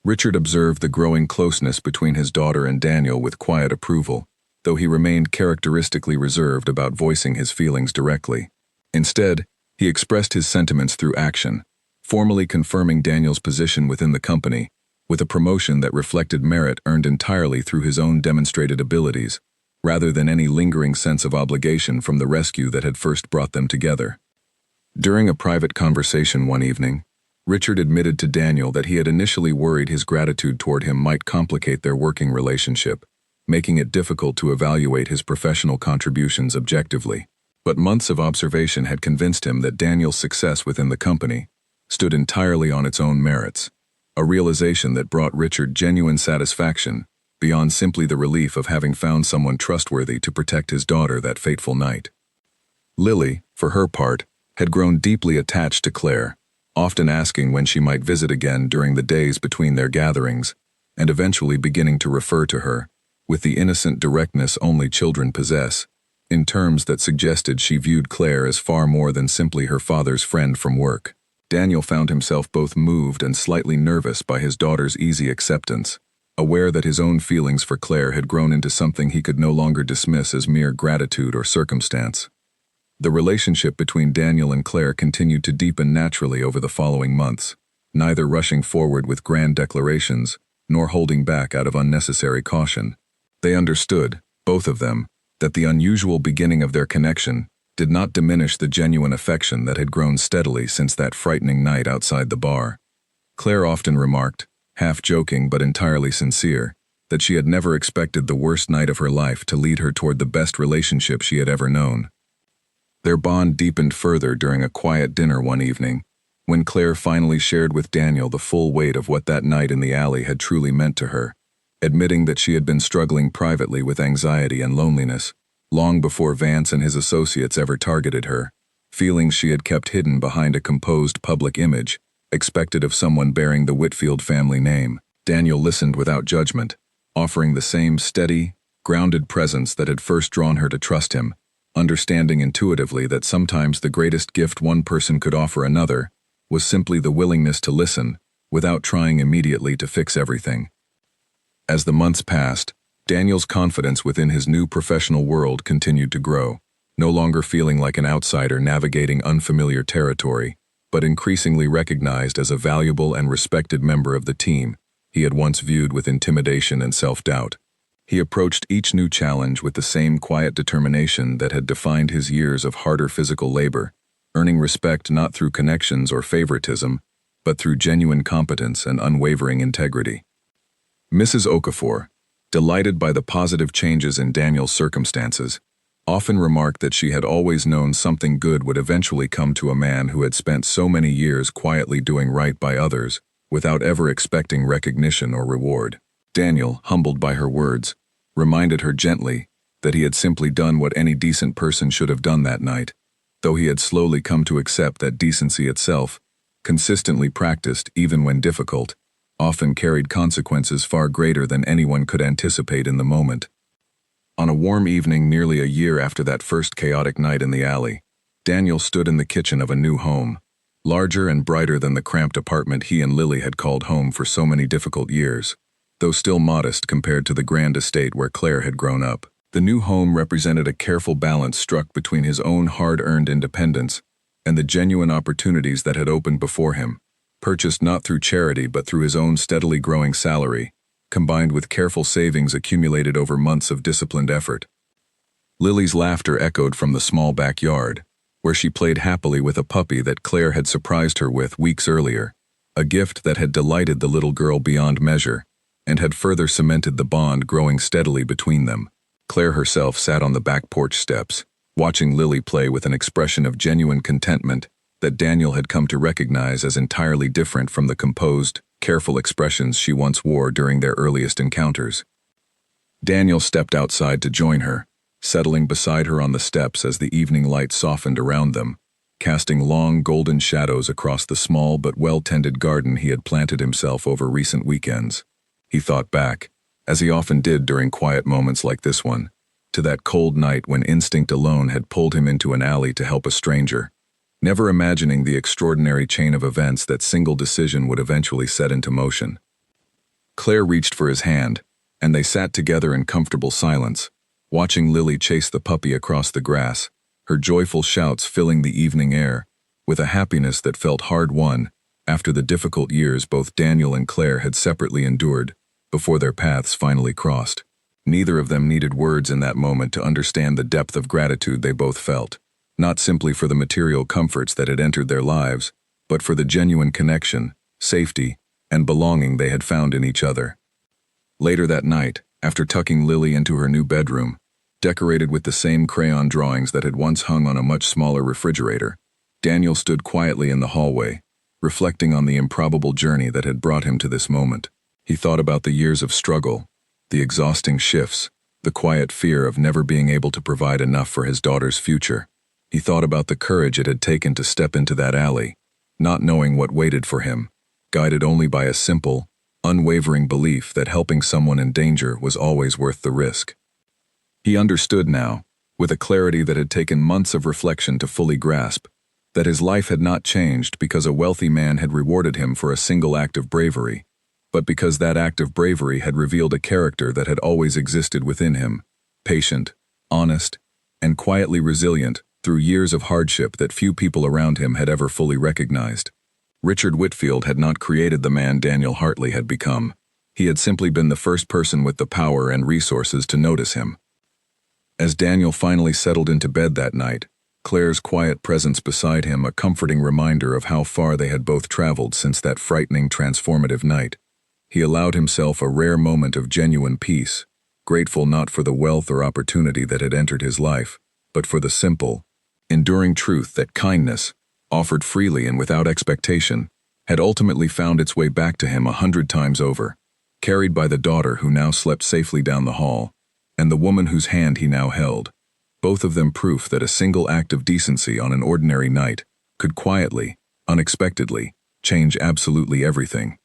Richard observed the growing closeness between his daughter and Daniel with quiet approval, though he remained characteristically reserved about voicing his feelings directly. Instead, he expressed his sentiments through action, formally confirming Daniel's position within the company, with a promotion that reflected merit earned entirely through his own demonstrated abilities, rather than any lingering sense of obligation from the rescue that had first brought them together. During a private conversation one evening, Richard admitted to Daniel that he had initially worried his gratitude toward him might complicate their working relationship, making it difficult to evaluate his professional contributions objectively. But months of observation had convinced him that Daniel's success within the company stood entirely on its own merits, a realization that brought Richard genuine satisfaction, beyond simply the relief of having found someone trustworthy to protect his daughter that fateful night. Lily, for her part, had grown deeply attached to Claire, often asking when she might visit again during the days between their gatherings, and eventually beginning to refer to her, with the innocent directness only children possess, in terms that suggested she viewed Claire as far more than simply her father's friend from work. Daniel found himself both moved and slightly nervous by his daughter's easy acceptance, aware that his own feelings for Claire had grown into something he could no longer dismiss as mere gratitude or circumstance. The relationship between Daniel and Claire continued to deepen naturally over the following months, neither rushing forward with grand declarations, nor holding back out of unnecessary caution. They understood, both of them, that the unusual beginning of their connection did not diminish the genuine affection that had grown steadily since that frightening night outside the bar. Claire often remarked, half joking but entirely sincere, that she had never expected the worst night of her life to lead her toward the best relationship she had ever known. Their bond deepened further during a quiet dinner one evening, when Claire finally shared with Daniel the full weight of what that night in the alley had truly meant to her, admitting that she had been struggling privately with anxiety and loneliness, long before Vance and his associates ever targeted her, feelings she had kept hidden behind a composed public image, expected of someone bearing the Whitfield family name. Daniel listened without judgment, offering the same steady, grounded presence that had first drawn her to trust him, understanding intuitively that sometimes the greatest gift one person could offer another was simply the willingness to listen, without trying immediately to fix everything. As the months passed, Daniel's confidence within his new professional world continued to grow, no longer feeling like an outsider navigating unfamiliar territory, but increasingly recognized as a valuable and respected member of the team he had once viewed with intimidation and self-doubt. He approached each new challenge with the same quiet determination that had defined his years of harder physical labor, earning respect not through connections or favoritism, but through genuine competence and unwavering integrity. Mrs. Okafor, delighted by the positive changes in Daniel's circumstances, often remarked that she had always known something good would eventually come to a man who had spent so many years quietly doing right by others, without ever expecting recognition or reward. Daniel, humbled by her words, reminded her gently that he had simply done what any decent person should have done that night, though he had slowly come to accept that decency itself, consistently practiced even when difficult, often carried consequences far greater than anyone could anticipate in the moment. On a warm evening nearly a year after that first chaotic night in the alley, Daniel stood in the kitchen of a new home, larger and brighter than the cramped apartment he and Lily had called home for so many difficult years, though still modest compared to the grand estate where Claire had grown up. The new home represented a careful balance struck between his own hard-earned independence and the genuine opportunities that had opened before him, purchased not through charity but through his own steadily growing salary, combined with careful savings accumulated over months of disciplined effort. Lily's laughter echoed from the small backyard, where she played happily with a puppy that Claire had surprised her with weeks earlier, a gift that had delighted the little girl beyond measure, and had further cemented the bond growing steadily between them. Claire herself sat on the back porch steps, watching Lily play with an expression of genuine contentment that Daniel had come to recognize as entirely different from the composed, careful expressions she once wore during their earliest encounters. Daniel stepped outside to join her, settling beside her on the steps as the evening light softened around them, casting long golden shadows across the small but well-tended garden he had planted himself over recent weekends. He thought back, as he often did during quiet moments like this one, to that cold night when instinct alone had pulled him into an alley to help a stranger, never imagining the extraordinary chain of events that single decision would eventually set into motion. Claire reached for his hand, and they sat together in comfortable silence, watching Lily chase the puppy across the grass, her joyful shouts filling the evening air, with a happiness that felt hard-won after the difficult years both Daniel and Claire had separately endured before their paths finally crossed. Neither of them needed words in that moment to understand the depth of gratitude they both felt, not simply for the material comforts that had entered their lives, but for the genuine connection, safety, and belonging they had found in each other. Later that night, after tucking Lily into her new bedroom, decorated with the same crayon drawings that had once hung on a much smaller refrigerator, Daniel stood quietly in the hallway, reflecting on the improbable journey that had brought him to this moment. He thought about the years of struggle, the exhausting shifts, the quiet fear of never being able to provide enough for his daughter's future. He thought about the courage it had taken to step into that alley, not knowing what waited for him, guided only by a simple, unwavering belief that helping someone in danger was always worth the risk. He understood now, with a clarity that had taken months of reflection to fully grasp, that his life had not changed because a wealthy man had rewarded him for a single act of bravery, but because that act of bravery had revealed a character that had always existed within him, patient, honest, and quietly resilient through years of hardship that few people around him had ever fully recognized. Richard Whitfield had not created the man Daniel Hartley had become. He had simply been the first person with the power and resources to notice him. As Daniel finally settled into bed that night, Claire's quiet presence beside him a comforting reminder of how far they had both traveled since that frightening, transformative night. He allowed himself a rare moment of genuine peace, grateful not for the wealth or opportunity that had entered his life, but for the simple, enduring truth that kindness, offered freely and without expectation, had ultimately found its way back to him 100 times over, carried by the daughter who now slept safely down the hall, and the woman whose hand he now held, both of them proof that a single act of decency on an ordinary night could quietly, unexpectedly, change absolutely everything.